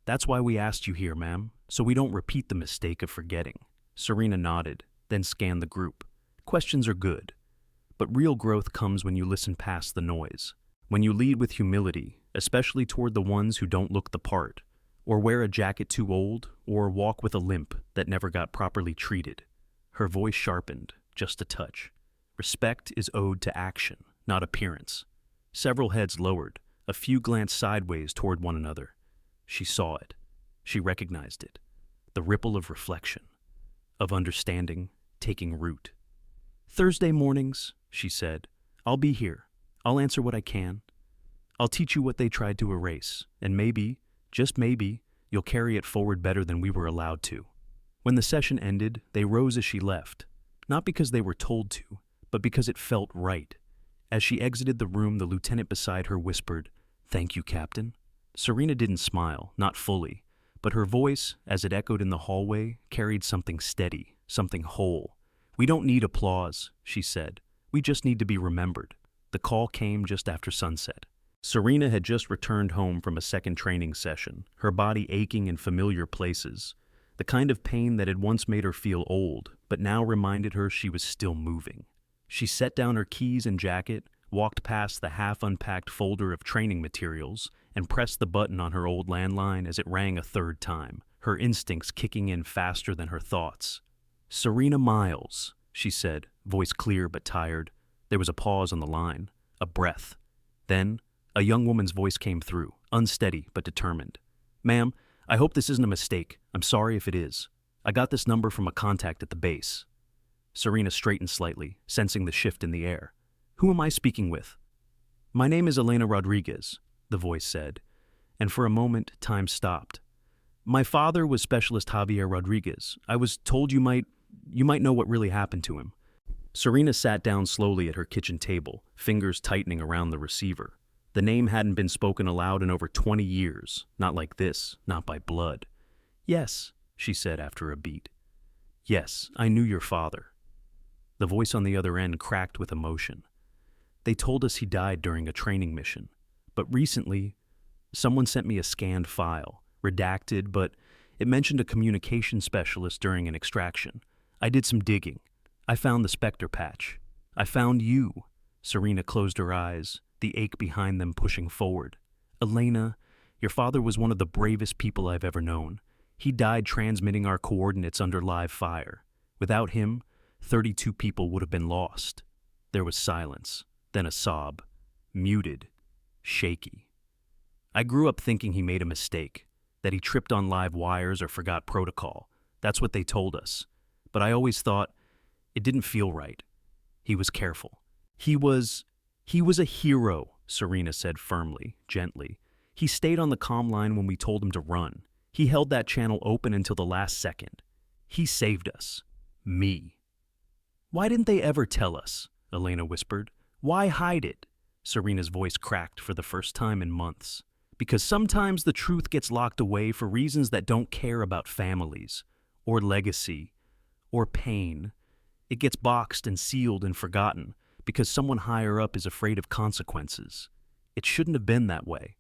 "That's why we asked you here, ma'am, so we don't repeat the mistake of forgetting." Serena nodded, then scanned the group. "Questions are good. But real growth comes when you listen past the noise. When you lead with humility, especially toward the ones who don't look the part, or wear a jacket too old, or walk with a limp that never got properly treated." Her voice sharpened, just a touch. "Respect is owed to action, not appearance." Several heads lowered, a few glanced sideways toward one another. She saw it. She recognized it. The ripple of reflection, of understanding, taking root. "Thursday mornings," she said, "I'll be here. I'll answer what I can. I'll teach you what they tried to erase, and maybe, just maybe, you'll carry it forward better than we were allowed to." When the session ended, they rose as she left, not because they were told to, but because it felt right. As she exited the room, the lieutenant beside her whispered, "Thank you, Captain." Serena didn't smile, not fully, but her voice, as it echoed in the hallway, carried something steady, something whole. "We don't need applause," she said. "We just need to be remembered." The call came just after sunset. Serena had just returned home from a second training session, her body aching in familiar places, the kind of pain that had once made her feel old, but now reminded her she was still moving. She set down her keys and jacket, walked past the half-unpacked folder of training materials, and pressed the button on her old landline as it rang a third time, her instincts kicking in faster than her thoughts. "Serena Myles," she said, voice clear but tired. There was a pause on the line, a breath. Then, a young woman's voice came through, unsteady but determined. "Ma'am, I hope this isn't a mistake. I'm sorry if it is. I got this number from a contact at the base." Serena straightened slightly, sensing the shift in the air. "Who am I speaking with?" "My name is Elena Rodriguez," the voice said, and for a moment time stopped. "My father was Specialist Javier Rodriguez. I was told you might know what really happened to him." Serena sat down slowly at her kitchen table, fingers tightening around the receiver. The name hadn't been spoken aloud in over 20 years, not like this, not by blood. "Yes," she said after a beat. "Yes, I knew your father." The voice on the other end cracked with emotion. "They told us he died during a training mission. But recently, someone sent me a scanned file, redacted, but it mentioned a communication specialist during an extraction. I did some digging. I found the Spectre patch. I found you." Serena closed her eyes, the ache behind them pushing forward. "Elena, your father was one of the bravest people I've ever known. He died transmitting our coordinates under live fire. Without him, 32 people would have been lost." There was silence, then a sob, muted, shaky. "I grew up thinking he made a mistake, that he tripped on live wires or forgot protocol. That's what they told us. But I always thought it didn't feel right. He was careful. He was a hero," Serena said firmly, gently. "He stayed on the comm line when we told him to run. He held that channel open until the last second. He saved us. Me." "Why didn't they ever tell us?" Elena whispered. "Why hide it?" Serena's voice cracked for the first time in months. "Because sometimes the truth gets locked away for reasons that don't care about families, or legacy, or pain. It gets boxed and sealed and forgotten because someone higher up is afraid of consequences. It shouldn't have been that way."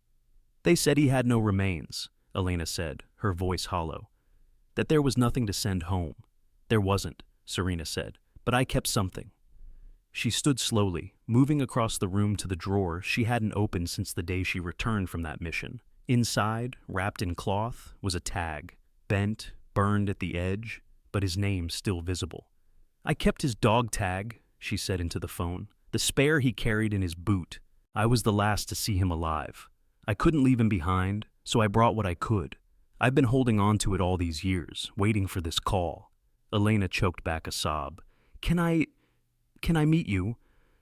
"They said he had no remains," Elena said, her voice hollow. "That there was nothing to send home." "There wasn't," Serena said, "but I kept something." She stood slowly, moving across the room to the drawer she hadn't opened since the day she returned from that mission. Inside, wrapped in cloth, was a tag, bent, burned at the edge, but his name still visible. "I kept his dog tag," she said into the phone. "The spare he carried in his boot. I was the last to see him alive. I couldn't leave him behind, so I brought what I could. I've been holding on to it all these years, waiting for this call." Elena choked back a sob. Can I meet you?"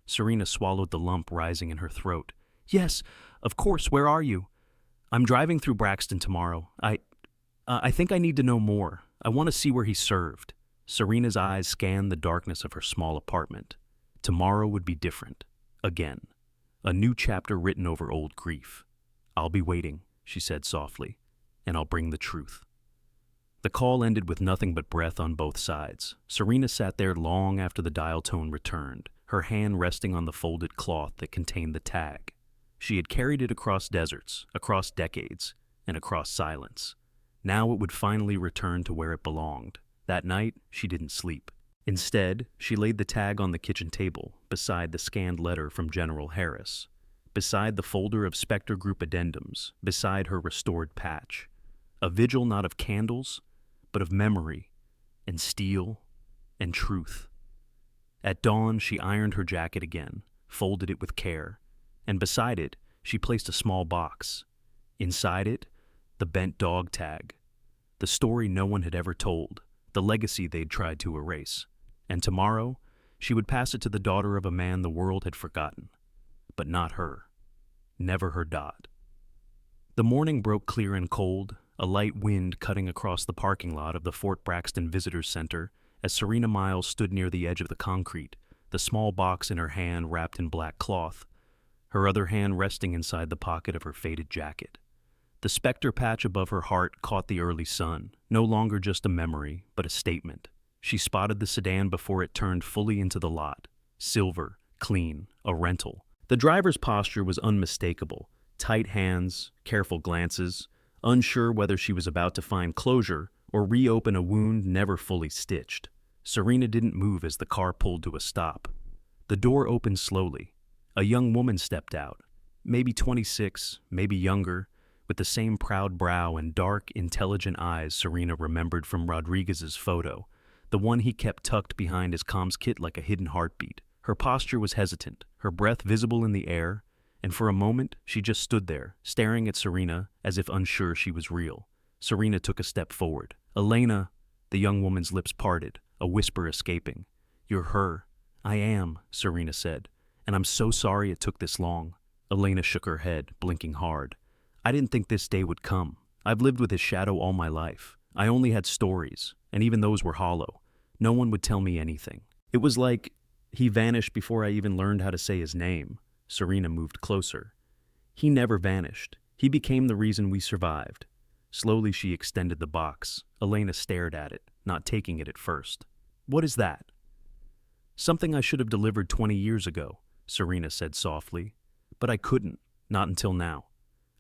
Serena swallowed the lump rising in her throat. "Yes, of course. Where are you?" "I'm driving through Braxton tomorrow. I think I need to know more. I want to see where he served." Serena's eyes scanned the darkness of her small apartment. Tomorrow would be different. Again. A new chapter written over old grief. "I'll be waiting," she said softly, "and I'll bring the truth." The call ended with nothing but breath on both sides. Serena sat there long after the dial tone returned, her hand resting on the folded cloth that contained the tag. She had carried it across deserts, across decades, and across silence. Now it would finally return to where it belonged. That night, she didn't sleep. Instead, she laid the tag on the kitchen table, beside the scanned letter from General Harris, beside the folder of Spectre Group addendums, beside her restored patch. A vigil not of candles, but of memory, and steel, and truth. At dawn, she ironed her jacket again, folded it with care, and beside it, she placed a small box. Inside it, the bent dog tag. The story no one had ever told, the legacy they'd tried to erase. And tomorrow, she would pass it to the daughter of a man the world had forgotten. But not her. Never her Dot. The morning broke clear and cold, a light wind cutting across the parking lot of the Fort Braxton Visitors Center as Serena Myles stood near the edge of the concrete, the small box in her hand wrapped in black cloth, her other hand resting inside the pocket of her faded jacket. The specter patch above her heart caught the early sun, no longer just a memory, but a statement. She spotted the sedan before it turned fully into the lot. Silver, clean, a rental. The driver's posture was unmistakable. Tight hands, careful glances, unsure whether she was about to find closure or reopen a wound never fully stitched. Serena didn't move as the car pulled to a stop. The door opened slowly. A young woman stepped out, maybe 26, maybe younger, with the same proud brow and dark, intelligent eyes Serena remembered from Rodriguez's photo, the one he kept tucked behind his comms kit like a hidden heartbeat. Her posture was hesitant, her breath visible in the air, and for a moment she just stood there, staring at Serena as if unsure she was real. Serena took a step forward. "Elena," the young woman's lips parted, a whisper escaping. "You're her." "I am," Serena said, "and I'm so sorry it took this long." Elena shook her head, blinking hard. "I didn't think this day would come. I've lived with his shadow all my life. I only had stories, and even those were hollow. No one would tell me anything. It was like he vanished before I even learned how to say his name." Serena moved closer. "He never vanished. He became the reason we survived." Slowly she extended the box. Elena stared at it, not taking it at first. "What is that?" "Something I should have delivered 20 years ago," Serena said softly. "But I couldn't, not until now."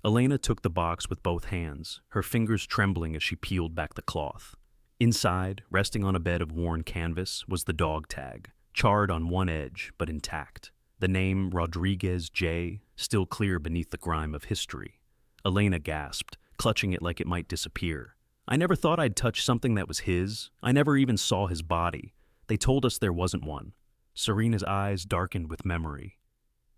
Elena took the box with both hands, her fingers trembling as she peeled back the cloth. Inside, resting on a bed of worn canvas, was the dog tag, charred on one edge, but intact. The name Rodriguez J. still clear beneath the grime of history. Elena gasped, clutching it like it might disappear. "I never thought I'd touch something that was his. I never even saw his body. They told us there wasn't one." Serena's eyes darkened with memory.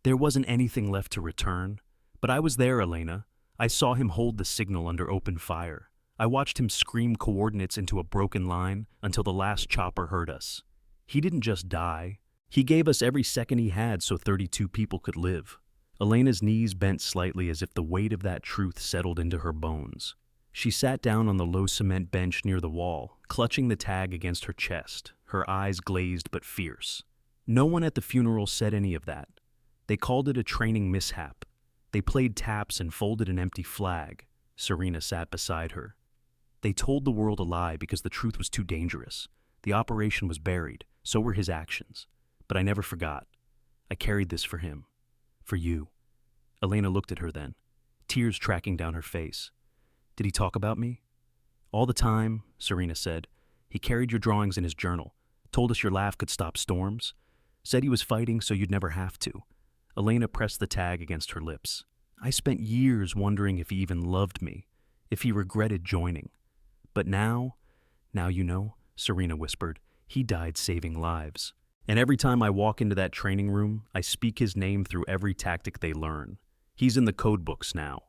"There wasn't anything left to return. But I was there, Elena. I saw him hold the signal under open fire. I watched him scream coordinates into a broken line until the last chopper heard us. He didn't just die. He gave us every second he had so 32 people could live." Elena's knees bent slightly as if the weight of that truth settled into her bones. She sat down on the low cement bench near the wall, clutching the tag against her chest, her eyes glazed but fierce. No one at the funeral said any of that. They called it a training mishap. They played taps and folded an empty flag. Serena sat beside her. They told the world a lie because the truth was too dangerous. The operation was buried, so were his actions. But I never forgot. I carried this for him. For you. Elena looked at her then, tears tracking down her face. "Did he talk about me?" "All the time," Serena said. "He carried your drawings in his journal, told us your laugh could stop storms. Said he was fighting so you'd never have to. Elena pressed the tag against her lips. I spent years wondering if he even loved me, if he regretted joining. But now you know, Serena whispered, he died saving lives. And every time I walk into that training room, I speak his name through every tactic they learn. He's in the code books now,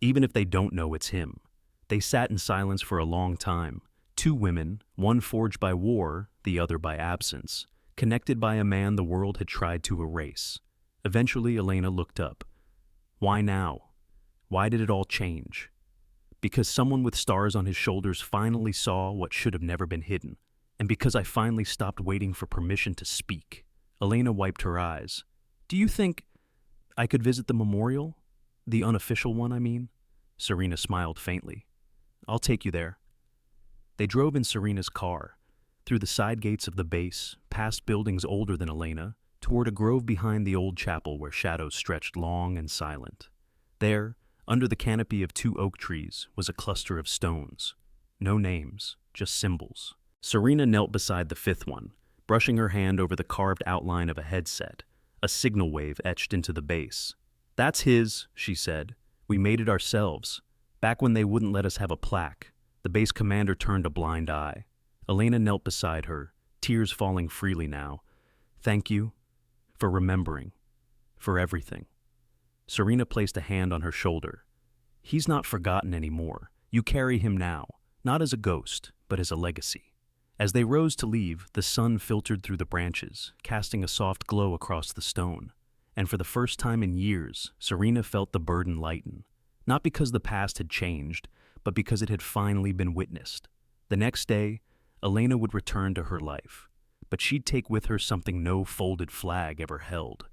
even if they don't know it's him. They sat in silence for a long time. Two women, one forged by war, the other by absence, connected by a man the world had tried to erase. Eventually, Elena looked up. Why now? Why did it all change? Because someone with stars on his shoulders finally saw what should have never been hidden. And because I finally stopped waiting for permission to speak. Elena wiped her eyes. Do you think I could visit the memorial? The unofficial one, I mean? Serena smiled faintly. I'll take you there. They drove in Serena's car, through the side gates of the base, past buildings older than Elena, toward a grove behind the old chapel where shadows stretched long and silent. There, under the canopy of two oak trees, was a cluster of stones. No names, just symbols. Serena knelt beside the fifth one, brushing her hand over the carved outline of a headset, a signal wave etched into the base. That's his, she said. We made it ourselves. Back when they wouldn't let us have a plaque, the base commander turned a blind eye. Elena knelt beside her, tears falling freely now. Thank you for remembering, for everything. Serena placed a hand on her shoulder. He's not forgotten anymore. You carry him now, not as a ghost, but as a legacy. As they rose to leave, the sun filtered through the branches, casting a soft glow across the stone. And for the first time in years, Serena felt the burden lighten. Not because the past had changed, but because it had finally been witnessed. The next day, Elena would return to her life, but she'd take with her something no folded flag ever held: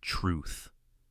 truth.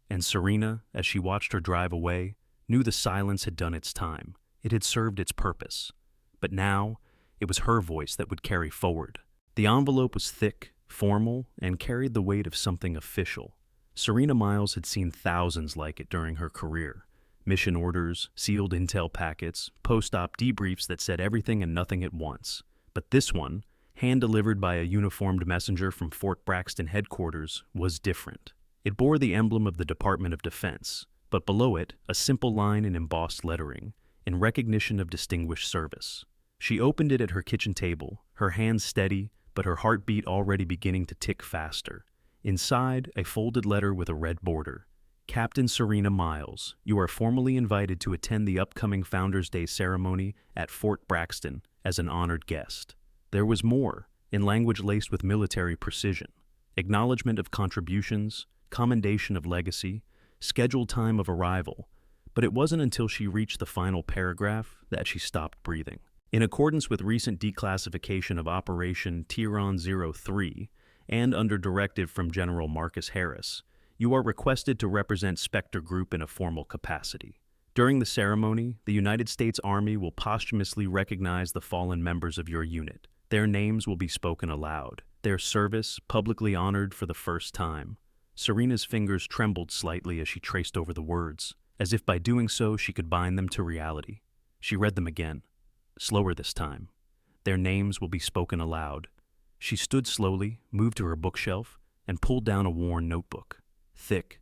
And Serena, as she watched her drive away, knew the silence had done its time. It had served its purpose. But now, it was her voice that would carry forward. The envelope was thick, formal, and carried the weight of something official. Serena Myles had seen thousands like it during her career. Mission orders, sealed intel packets, post-op debriefs that said everything and nothing at once. But this one, hand-delivered by a uniformed messenger from Fort Braxton headquarters, was different. It bore the emblem of the Department of Defense, but below it, a simple line in embossed lettering, in recognition of distinguished service. She opened it at her kitchen table, her hands steady, but her heartbeat already beginning to tick faster. Inside, a folded letter with a red border. Captain Serena Myles, you are formally invited to attend the upcoming Founders' Day ceremony at Fort Braxton as an honored guest. There was more, in language laced with military precision. Acknowledgement of contributions, commendation of legacy, scheduled time of arrival. But it wasn't until she reached the final paragraph that she stopped breathing. In accordance with recent declassification of Operation Tiron 03, and under directive from General Marcus Harris, you are requested to represent Spectre Group in a formal capacity. During the ceremony, the United States Army will posthumously recognize the fallen members of your unit. Their names will be spoken aloud, their service publicly honored for the first time. Serena's fingers trembled slightly as she traced over the words, as if by doing so she could bind them to reality. She read them again, slower this time. Their names will be spoken aloud. She stood slowly, moved to her bookshelf, and pulled down a worn notebook. Thick,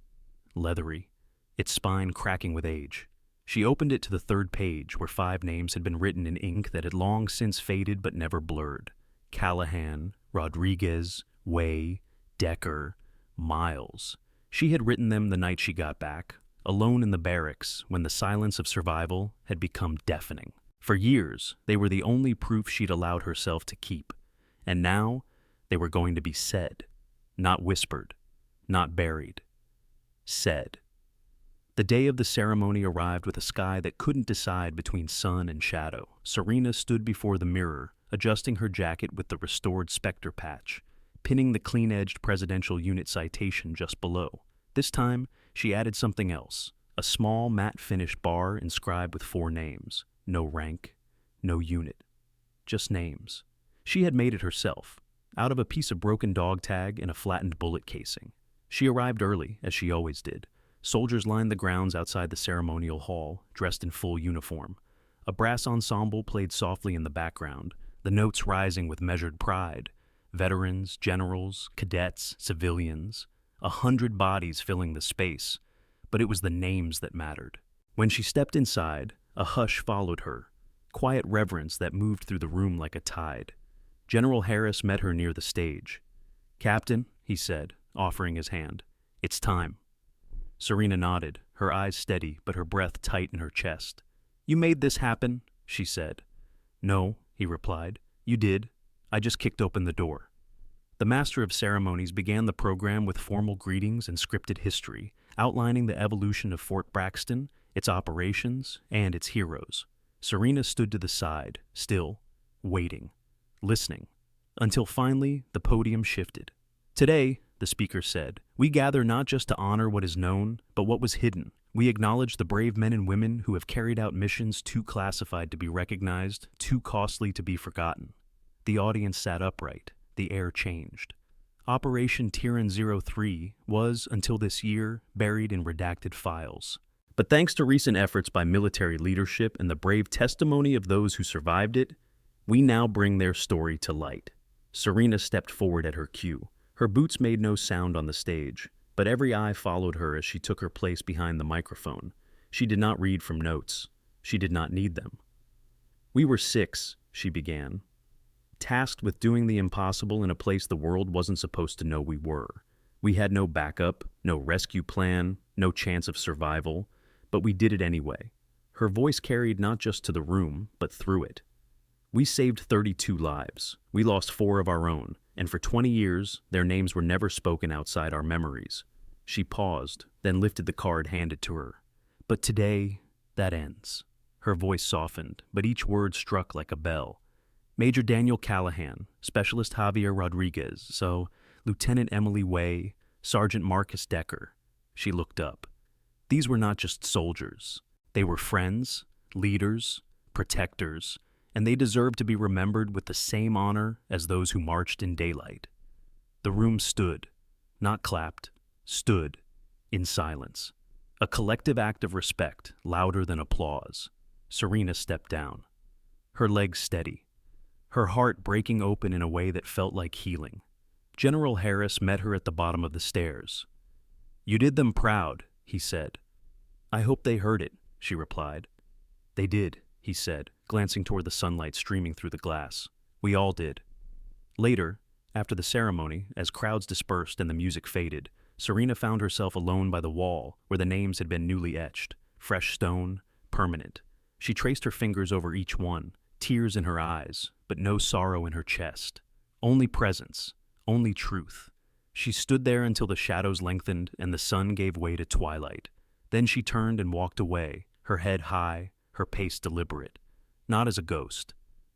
leathery, its spine cracking with age. She opened it to the third page, where 5 names had been written in ink that had long since faded but never blurred. Callahan, Rodriguez, Way, Decker, Myles. She had written them the night she got back, alone in the barracks when the silence of survival had become deafening. For years, they were the only proof she'd allowed herself to keep. And now, they were going to be said, not whispered, not buried. Said. The day of the ceremony arrived with a sky that couldn't decide between sun and shadow. Serena stood before the mirror, adjusting her jacket with the restored Spectre patch, pinning the clean-edged presidential unit citation just below. This time, she added something else, a small matte-finished bar inscribed with 4 names. No rank, no unit, just names. She had made it herself, out of a piece of broken dog tag and a flattened bullet casing. She arrived early, as she always did. Soldiers lined the grounds outside the ceremonial hall, dressed in full uniform. A brass ensemble played softly in the background, the notes rising with measured pride. Veterans, generals, cadets, civilians. 100 bodies filling the space, but it was the names that mattered. When she stepped inside, a hush followed her, quiet reverence that moved through the room like a tide. General Harris met her near the stage. "Captain," he said, offering his hand, "it's time." Serena nodded, her eyes steady but her breath tight in her chest. "You made this happen?" she said. "No," he replied. "You did. I just kicked open the door." The Master of Ceremonies began the program with formal greetings and scripted history, outlining the evolution of Fort Braxton, its operations, and its heroes. Serena stood to the side, still, waiting, listening, until finally the podium shifted. "Today," the speaker said, "we gather not just to honor what is known, but what was hidden. We acknowledge the brave men and women who have carried out missions too classified to be recognized, too costly to be forgotten." The audience sat upright. The air changed. Operation Tyran 03 was, until this year, buried in redacted files. But thanks to recent efforts by military leadership and the brave testimony of those who survived it, we now bring their story to light. Serena stepped forward at her cue. Her boots made no sound on the stage, but every eye followed her as she took her place behind the microphone. She did not read from notes. She did not need them. "We were 6, she began, tasked with doing the impossible in a place the world wasn't supposed to know we were. We had no backup, no rescue plan, no chance of survival, but we did it anyway." Her voice carried not just to the room, but through it. "We saved 32 lives. We lost 4 of our own, and for 20 years, their names were never spoken outside our memories." She paused, then lifted the card handed to her. "But today, that ends." Her voice softened, but each word struck like a bell. "Major Daniel Callahan, Specialist Javier Rodriguez, so Lieutenant Emily Way, Sergeant Marcus Decker." She looked up. These were not just soldiers. They were friends, leaders, protectors, and they deserved to be remembered with the same honor as those who marched in daylight. The room stood, not clapped, stood, in silence. A collective act of respect, louder than applause. Serena stepped down, her legs steady, her heart breaking open in a way that felt like healing. General Harris met her at the bottom of the stairs. "You did them proud," he said. "I hope they heard it," she replied. "They did," he said, glancing toward the sunlight streaming through the glass. "We all did." Later, after the ceremony, as crowds dispersed and the music faded, Serena found herself alone by the wall where the names had been newly etched, fresh stone, permanent. She traced her fingers over each one, tears in her eyes, but no sorrow in her chest. Only presence, only truth. She stood there until the shadows lengthened and the sun gave way to twilight. Then she turned and walked away, her head high, her pace deliberate. Not as a ghost,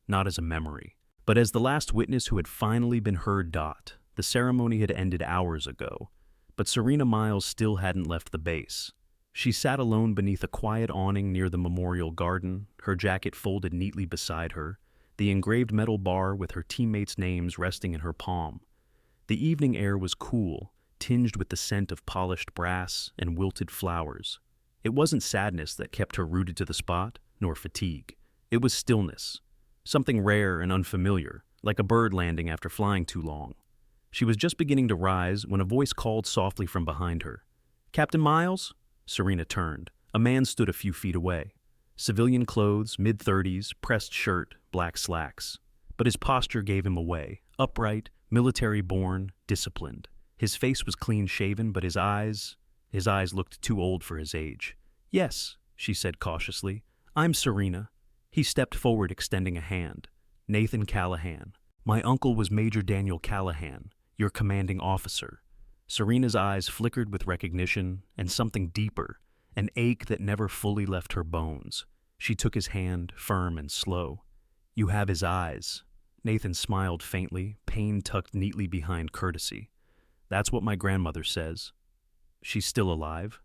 not as a memory, but as the last witness who had finally been heard. The ceremony had ended hours ago, but Serena Myles still hadn't left the base. She sat alone beneath a quiet awning near the memorial garden, her jacket folded neatly beside her, the engraved metal bar with her teammates' names resting in her palm. The evening air was cool, tinged with the scent of polished brass and wilted flowers. It wasn't sadness that kept her rooted to the spot, nor fatigue. It was stillness, something rare and unfamiliar, like a bird landing after flying too long. She was just beginning to rise when a voice called softly from behind her. "Captain Myles?" Serena turned. A man stood a few feet away. Civilian clothes, mid-30s, pressed shirt, black slacks. But his posture gave him away. Upright, military-born, disciplined. His face was clean-shaven, but his eyes looked too old for his age. "Yes," she said cautiously. "I'm Serena." He stepped forward, extending a hand. "Nathan Callahan. My uncle was Major Daniel Callahan, your commanding officer." Serena's eyes flickered with recognition and something deeper, an ache that never fully left her bones. She took his hand, firm and slow. "You have his eyes." Nathan smiled faintly, pain tucked neatly behind courtesy. "That's what my grandmother says." "She's still alive?"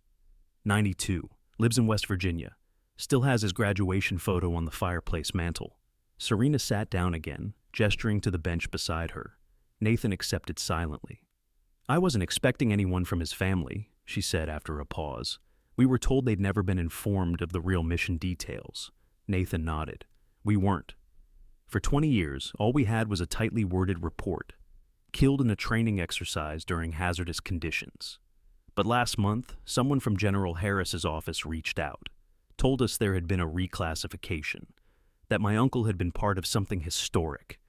92, lives in West Virginia. Still has his graduation photo on the fireplace mantel. Serena sat down again, gesturing to the bench beside her. Nathan accepted silently. "I wasn't expecting anyone from his family," she said after a pause. "We were told they'd never been informed of the real mission details." Nathan nodded. "We weren't. For 20 years, all we had was a tightly worded report. killed in a training exercise during hazardous conditions. But last month, someone from General Harris's office reached out, told us there had been a reclassification, that my uncle had been part of something historic,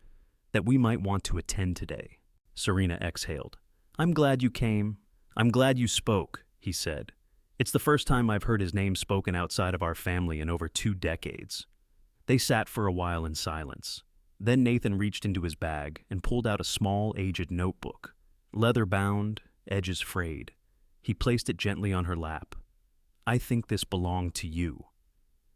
that we might want to attend today. Serena exhaled. I'm glad you came. I'm glad you spoke, he said. It's the first time I've heard his name spoken outside of our family in over 2 decades. They sat for a while in silence. Then Nathan reached into his bag and pulled out a small, aged notebook, leather-bound, edges frayed. He placed it gently on her lap. I think this belonged to you.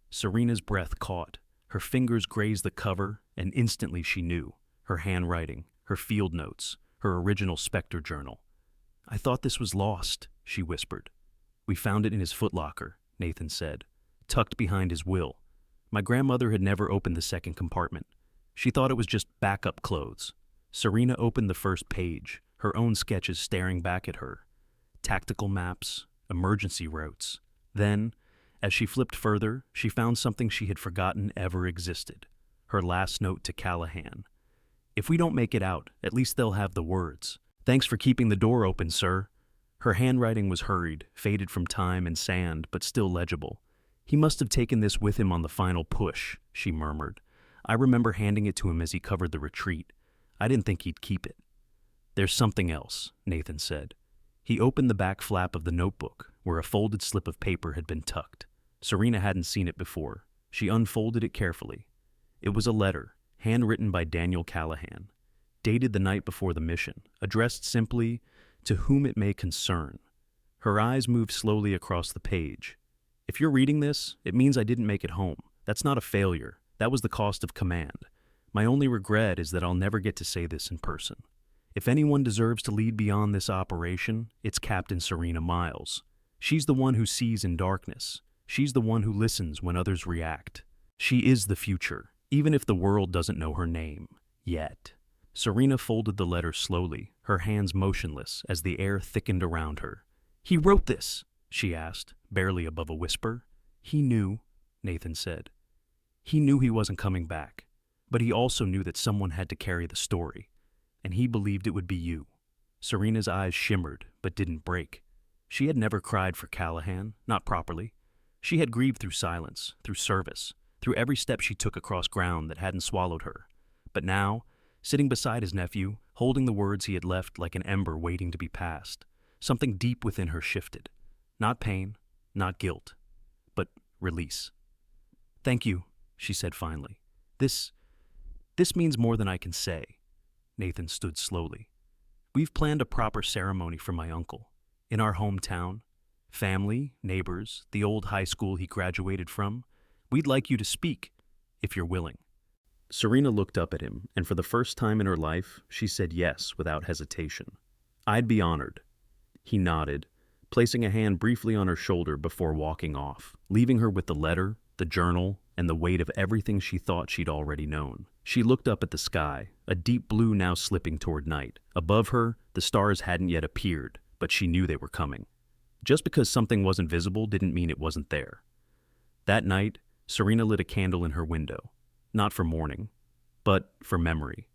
Serena's breath caught. Her fingers grazed the cover, and instantly she knew. Her handwriting, her field notes, her original Spectre journal. I thought this was lost, she whispered. We found it in his footlocker, Nathan said, tucked behind his will. My grandmother had never opened the second compartment. She thought it was just backup clothes. Serena opened the first page, her own sketches staring back at her. Tactical maps, emergency routes. Then, as she flipped further, she found something she had forgotten ever existed. Her last note to Callahan. If we don't make it out, at least they'll have the words. Thanks for keeping the door open, sir. Her handwriting was hurried, faded from time and sand, but still legible. He must have taken this with him on the final push, she murmured. I remember handing it to him as he covered the retreat. I didn't think he'd keep it. There's something else, Nathan said. He opened the back flap of the notebook, where a folded slip of paper had been tucked. Serena hadn't seen it before. She unfolded it carefully. It was a letter, handwritten by Daniel Callahan, dated the night before the mission, addressed simply, to whom it may concern. Her eyes moved slowly across the page. If you're reading this, it means I didn't make it home. That's not a failure. That was the cost of command. My only regret is that I'll never get to say this in person. If anyone deserves to lead beyond this operation, it's Captain Serena Myles. She's the one who sees in darkness. She's the one who listens when others react. She is the future, even if the world doesn't know her name. Yet. Serena folded the letter slowly, her hands motionless as the air thickened around her. He wrote this, she asked, barely above a whisper. He knew, Nathan said. He knew he wasn't coming back, but he also knew that someone had to carry the story, and he believed it would be you. Serena's eyes shimmered, but didn't break. She had never cried for Callahan, not properly. She had grieved through silence, through service, through every step she took across ground that hadn't swallowed her. But now, sitting beside his nephew, holding the words he had left like an ember waiting to be passed, something deep within her shifted. Not pain, not guilt, but release. Thank you, she said finally. This means more than I can say. Nathan stood slowly. We've planned a proper ceremony for my uncle. In our hometown. Family, neighbors, the old high school he graduated from. We'd like you to speak, if you're willing. Serena looked up at him, and for the first time in her life, she said yes without hesitation. I'd be honored. He nodded, placing a hand briefly on her shoulder before walking off, leaving her with the letter, the journal, and the weight of everything she thought she'd already known. She looked up at the sky, a deep blue now slipping toward night. Above her, the stars hadn't yet appeared, but she knew they were coming. Just because something wasn't visible didn't mean it wasn't there. That night, Serena lit a candle in her window, not for mourning, but for memory.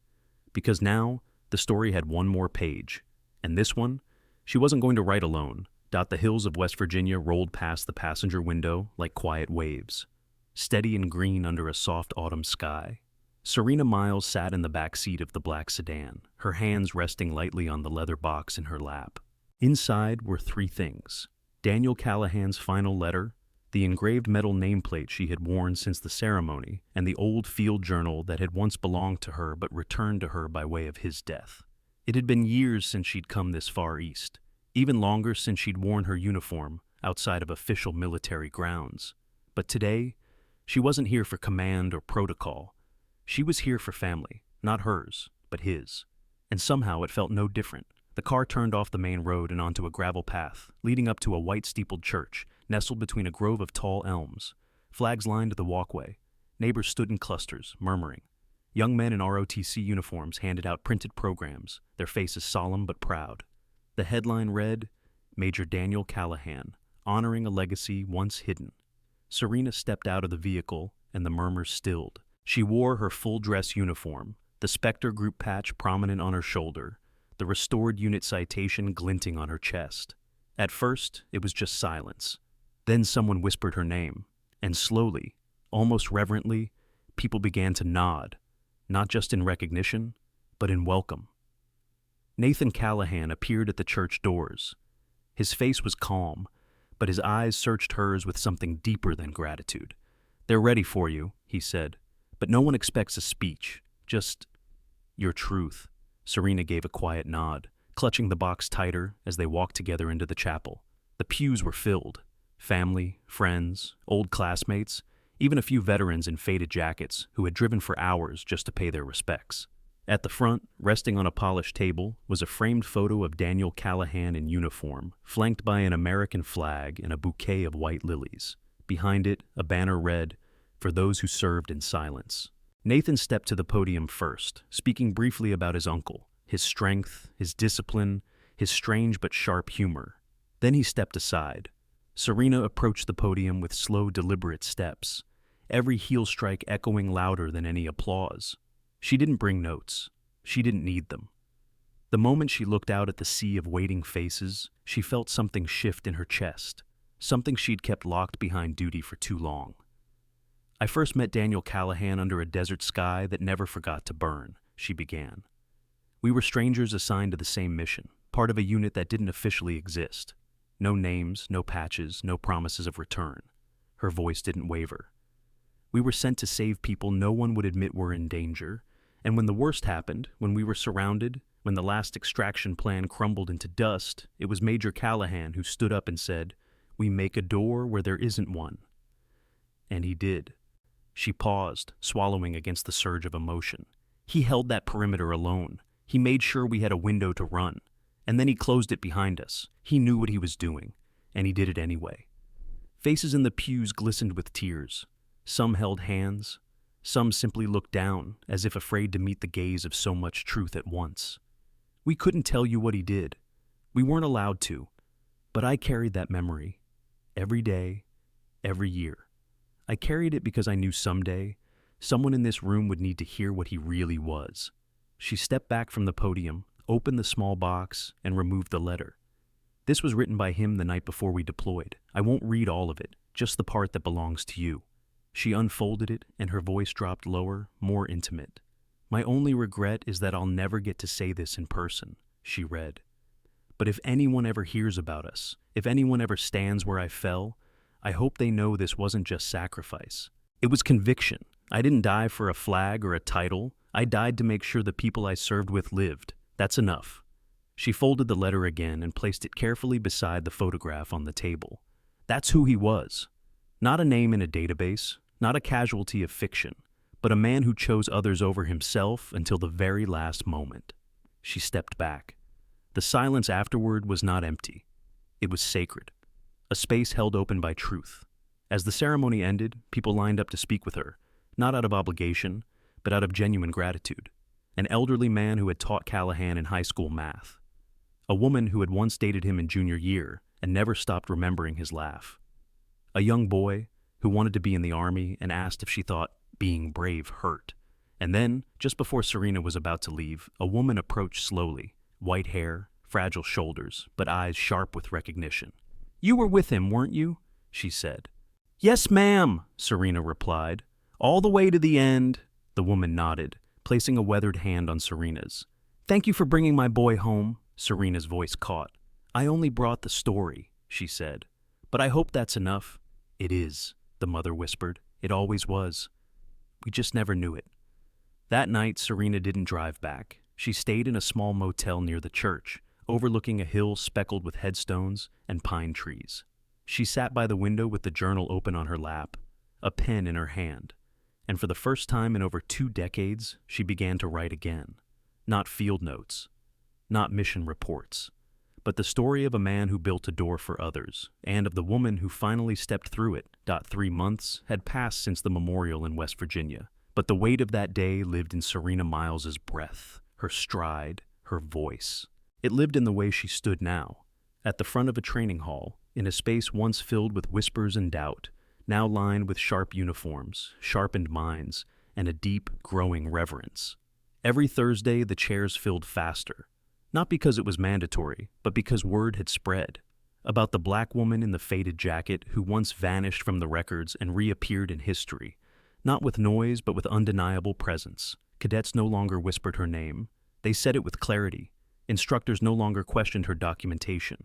Because now, the story had one more page, and this one, she wasn't going to write alone. The hills of West Virginia rolled past the passenger window like quiet waves, steady and green under a soft autumn sky. Serena Myles sat in the back seat of the black sedan, her hands resting lightly on the leather box in her lap. Inside were 3 things: Daniel Callahan's final letter, the engraved metal nameplate she had worn since the ceremony, and the old field journal that had once belonged to her but returned to her by way of his death. It had been years since she'd come this far east, even longer since she'd worn her uniform outside of official military grounds. But today, she wasn't here for command or protocol. She was here for family, not hers, but his. And somehow it felt no different. The car turned off the main road and onto a gravel path, leading up to a white-steepled church, nestled between a grove of tall elms. Flags lined the walkway. Neighbors stood in clusters, murmuring. Young men in ROTC uniforms handed out printed programs, their faces solemn but proud. The headline read, Major Daniel Callahan, honoring a legacy once hidden. Serena stepped out of the vehicle, and the murmurs stilled. She wore her full-dress uniform, the Spectre group patch prominent on her shoulder, the restored unit citation glinting on her chest. At first, it was just silence. Then someone whispered her name, and slowly, almost reverently, people began to nod, not just in recognition, but in welcome. Nathan Callahan appeared at the church doors. His face was calm, but his eyes searched hers with something deeper than gratitude. "They're ready for you," he said, "but no one expects a speech, just your truth." Serena gave a quiet nod, clutching the box tighter as they walked together into the chapel. The pews were filled. Family, friends, old classmates, even a few veterans in faded jackets who had driven for hours just to pay their respects. At the front, resting on a polished table, was a framed photo of Daniel Callahan in uniform, flanked by an American flag and a bouquet of white lilies. Behind it, a banner read, "For those who served in silence." Nathan stepped to the podium first, speaking briefly about his uncle, his strength, his discipline, his strange but sharp humor. Then he stepped aside. Serena approached the podium with slow, deliberate steps, every heel strike echoing louder than any applause. She didn't bring notes. She didn't need them. The moment she looked out at the sea of waiting faces, she felt something shift in her chest, something she'd kept locked behind duty for too long. "I first met Daniel Callahan under a desert sky that never forgot to burn," she began. "We were strangers assigned to the same mission, part of a unit that didn't officially exist. No names, no patches, no promises of return." Her voice didn't waver. "We were sent to save people no one would admit were in danger, and when the worst happened, when we were surrounded, when the last extraction plan crumbled into dust, it was Major Callahan who stood up and said, 'We make a door where there isn't one.' And he did." She paused, swallowing against the surge of emotion. "He held that perimeter alone. He made sure we had a window to run. And then he closed it behind us. He knew what he was doing, and he did it anyway." Faces in the pews glistened with tears. Some held hands. Some simply looked down, as if afraid to meet the gaze of so much truth at once. "We couldn't tell you what he did. We weren't allowed to. But I carried that memory. Every day, every year. I carried it because I knew someday, someone in this room would need to hear what he really was." She stepped back from the podium, opened the small box, and removed the letter. "This was written by him the night before we deployed. I won't read all of it, just the part that belongs to you." She unfolded it, and her voice dropped lower, more intimate. "My only regret is that I'll never get to say this in person," she read. "But if anyone ever hears about us, if anyone ever stands where I fell, I hope they know this wasn't just sacrifice. It was conviction. I didn't die for a flag or a title. I died to make sure the people I served with lived. That's enough." She folded the letter again and placed it carefully beside the photograph on the table. That's who he was. Not a name in a database, not a casualty of fiction, but a man who chose others over himself until the very last moment. She stepped back. The silence afterward was not empty. It was sacred. A space held open by truth. As the ceremony ended, people lined up to speak with her, not out of obligation, but out of genuine gratitude. An elderly man who had taught Callahan in high school math. A woman who had once dated him in junior year and never stopped remembering his laugh. A young boy who wanted to be in the army and asked if she thought being brave hurt. And then, just before Serena was about to leave, a woman approached slowly, white hair, fragile shoulders, but eyes sharp with recognition. "You were with him, weren't you?" she said. "Yes, ma'am," Serena replied. "All the way to the end." The woman nodded, placing a weathered hand on Serena's. "Thank you for bringing my boy home," Serena's voice caught. "I only brought the story," she said. "But I hope that's enough." "It is," the mother whispered. "It always was. We just never knew it." That night, Serena didn't drive back. She stayed in a small motel near the church, overlooking a hill speckled with headstones and pine trees. She sat by the window with the journal open on her lap, a pen in her hand, and for the first time in over 2 decades, she began to write again. Not field notes, not mission reports, but the story of a man who built a door for others, and of the woman who finally stepped through it. 3 months had passed since the memorial in West Virginia, but the weight of that day lived in Serena Myles's breath, her stride, her voice. It lived in the way she stood now, at the front of a training hall, in a space once filled with whispers and doubt, now lined with sharp uniforms, sharpened minds, and a deep, growing reverence. Every Thursday, the chairs filled faster, Not because it was mandatory, but because word had spread. About the black woman in the faded jacket who once vanished from the records and reappeared in history. Not with noise, but with undeniable presence. Cadets no longer whispered her name. They said it with clarity. Instructors no longer questioned her documentation.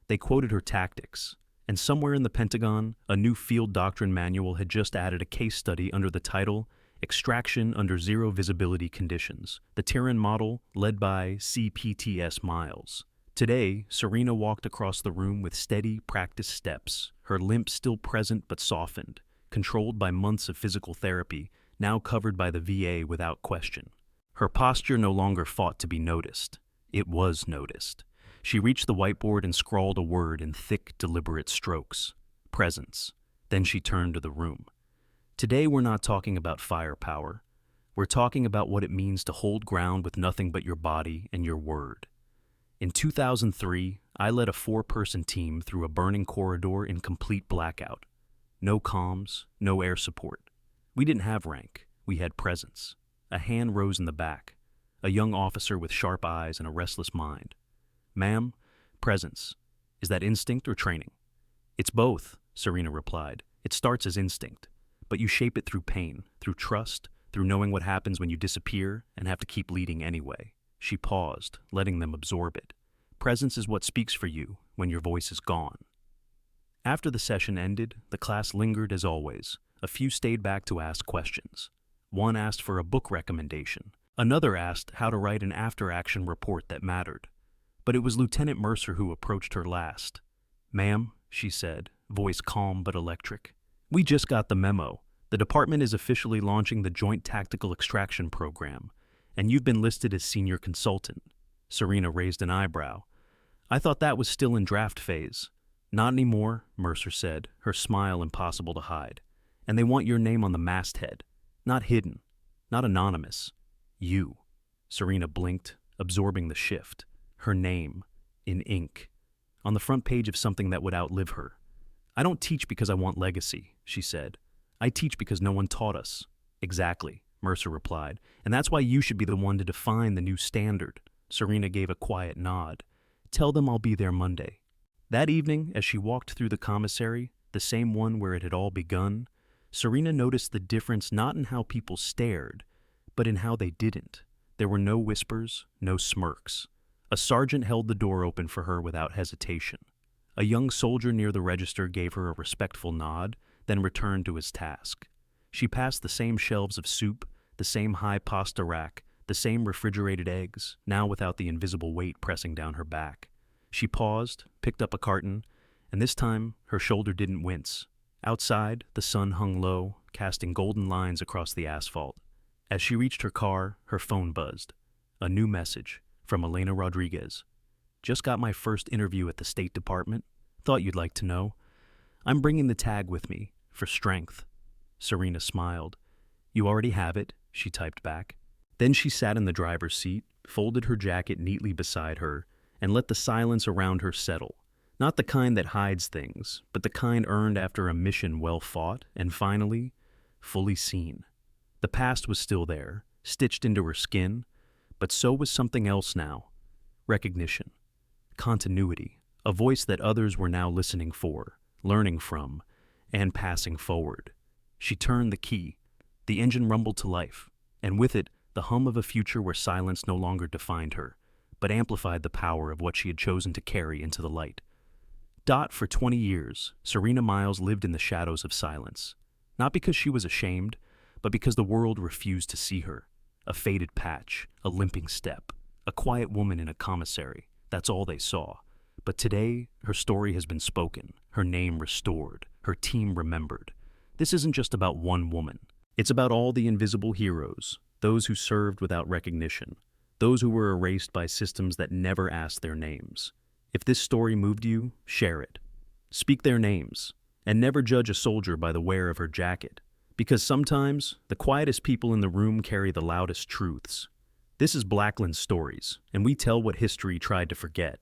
They quoted her tactics. And somewhere in the Pentagon, a new field doctrine manual had just added a case study under the title, Extraction Under Zero Visibility Conditions, the Terran model led by CPTS Myles. Today, Serena walked across the room with steady, practiced steps, her limp still present but softened, controlled by months of physical therapy, now covered by the VA without question. Her posture no longer fought to be noticed. It was noticed. She reached the whiteboard and scrawled a word in thick, deliberate strokes. Presence. Then she turned to the room. Today we're not talking about firepower. We're talking about what it means to hold ground with nothing but your body and your word. In 2003, I led a 4-person team through a burning corridor in complete blackout. No comms, no air support. We didn't have rank. We had presence. A hand rose in the back. A young officer with sharp eyes and a restless mind. "Ma'am, presence. Is that instinct or training?" "It's both," Serena replied. "It starts as instinct, but you shape it through pain, through trust, through knowing what happens when you disappear and have to keep leading anyway." She paused, letting them absorb it. Presence is what speaks for you when your voice is gone. After the session ended, the class lingered as always. A few stayed back to ask questions. One asked for a book recommendation. Another asked how to write an after-action report that mattered. But it was Lieutenant Mercer who approached her last. "Ma'am," she said, voice calm but electric. "We just got the memo. The department is officially launching the Joint Tactical Extraction Program, and you've been listed as senior consultant." Serena raised an eyebrow. "I thought that was still in draft phase." "Not anymore," Mercer said, her smile impossible to hide. "And they want your name on the masthead. Not hidden, not anonymous. You." Serena blinked, absorbing the shift. Her name, in ink, on the front page of something that would outlive her. "I don't teach because I want legacy," she said. "I teach because no one taught us." "Exactly," Mercer replied, "and that's why you should be the one to define the new standard." Serena gave a quiet nod. "Tell them I'll be there Monday." That evening, as she walked through the commissary, the same one where it had all begun, Serena noticed the difference not in how people stared, but in how they didn't. There were no whispers, no smirks. A sergeant held the door open for her without hesitation. A young soldier near the register gave her a respectful nod, then returned to his task. She passed the same shelves of soup, the same high pasta rack, the same refrigerated eggs, now without the invisible weight pressing down her back. She paused, picked up a carton, and this time her shoulder didn't wince. Outside, the sun hung low, casting golden lines across the asphalt. As she reached her car, her phone buzzed. A new message from Elena Rodriguez. "Just got my first interview at the State Department. Thought you'd like to know. I'm bringing the tag with me, for strength." Serena smiled. "You already have it," she typed back. Then she sat in the driver's seat, folded her jacket neatly beside her, and let the silence around her settle. Not the kind that hides things, but the kind earned after a mission well fought, and finally, fully seen. The past was still there, stitched into her skin, but so was something else now. Recognition. Continuity. A voice that others were now listening for, learning from, and passing forward. She turned the key. The engine rumbled to life, and with it, the hum of a future where silence no longer defined her, but amplified the power of what she had chosen to carry into the light. For 20 years, Serena Myles lived in the shadows of silence. Not because she was ashamed, but because the world refused to see her. A faded patch, a limping step, a quiet woman in a commissary. That's all they saw. But today, her story has been spoken, her name restored, her team remembered. This isn't just about one woman. It's about all the invisible heroes, those who served without recognition, those who were erased by systems that never asked their names. If this story moved you, share it. Speak their names, and never judge a soldier by the wear of her jacket, because sometimes the quietest people in the room carry the loudest truths. This is Blacklens Stories, and we tell what history tried to forget.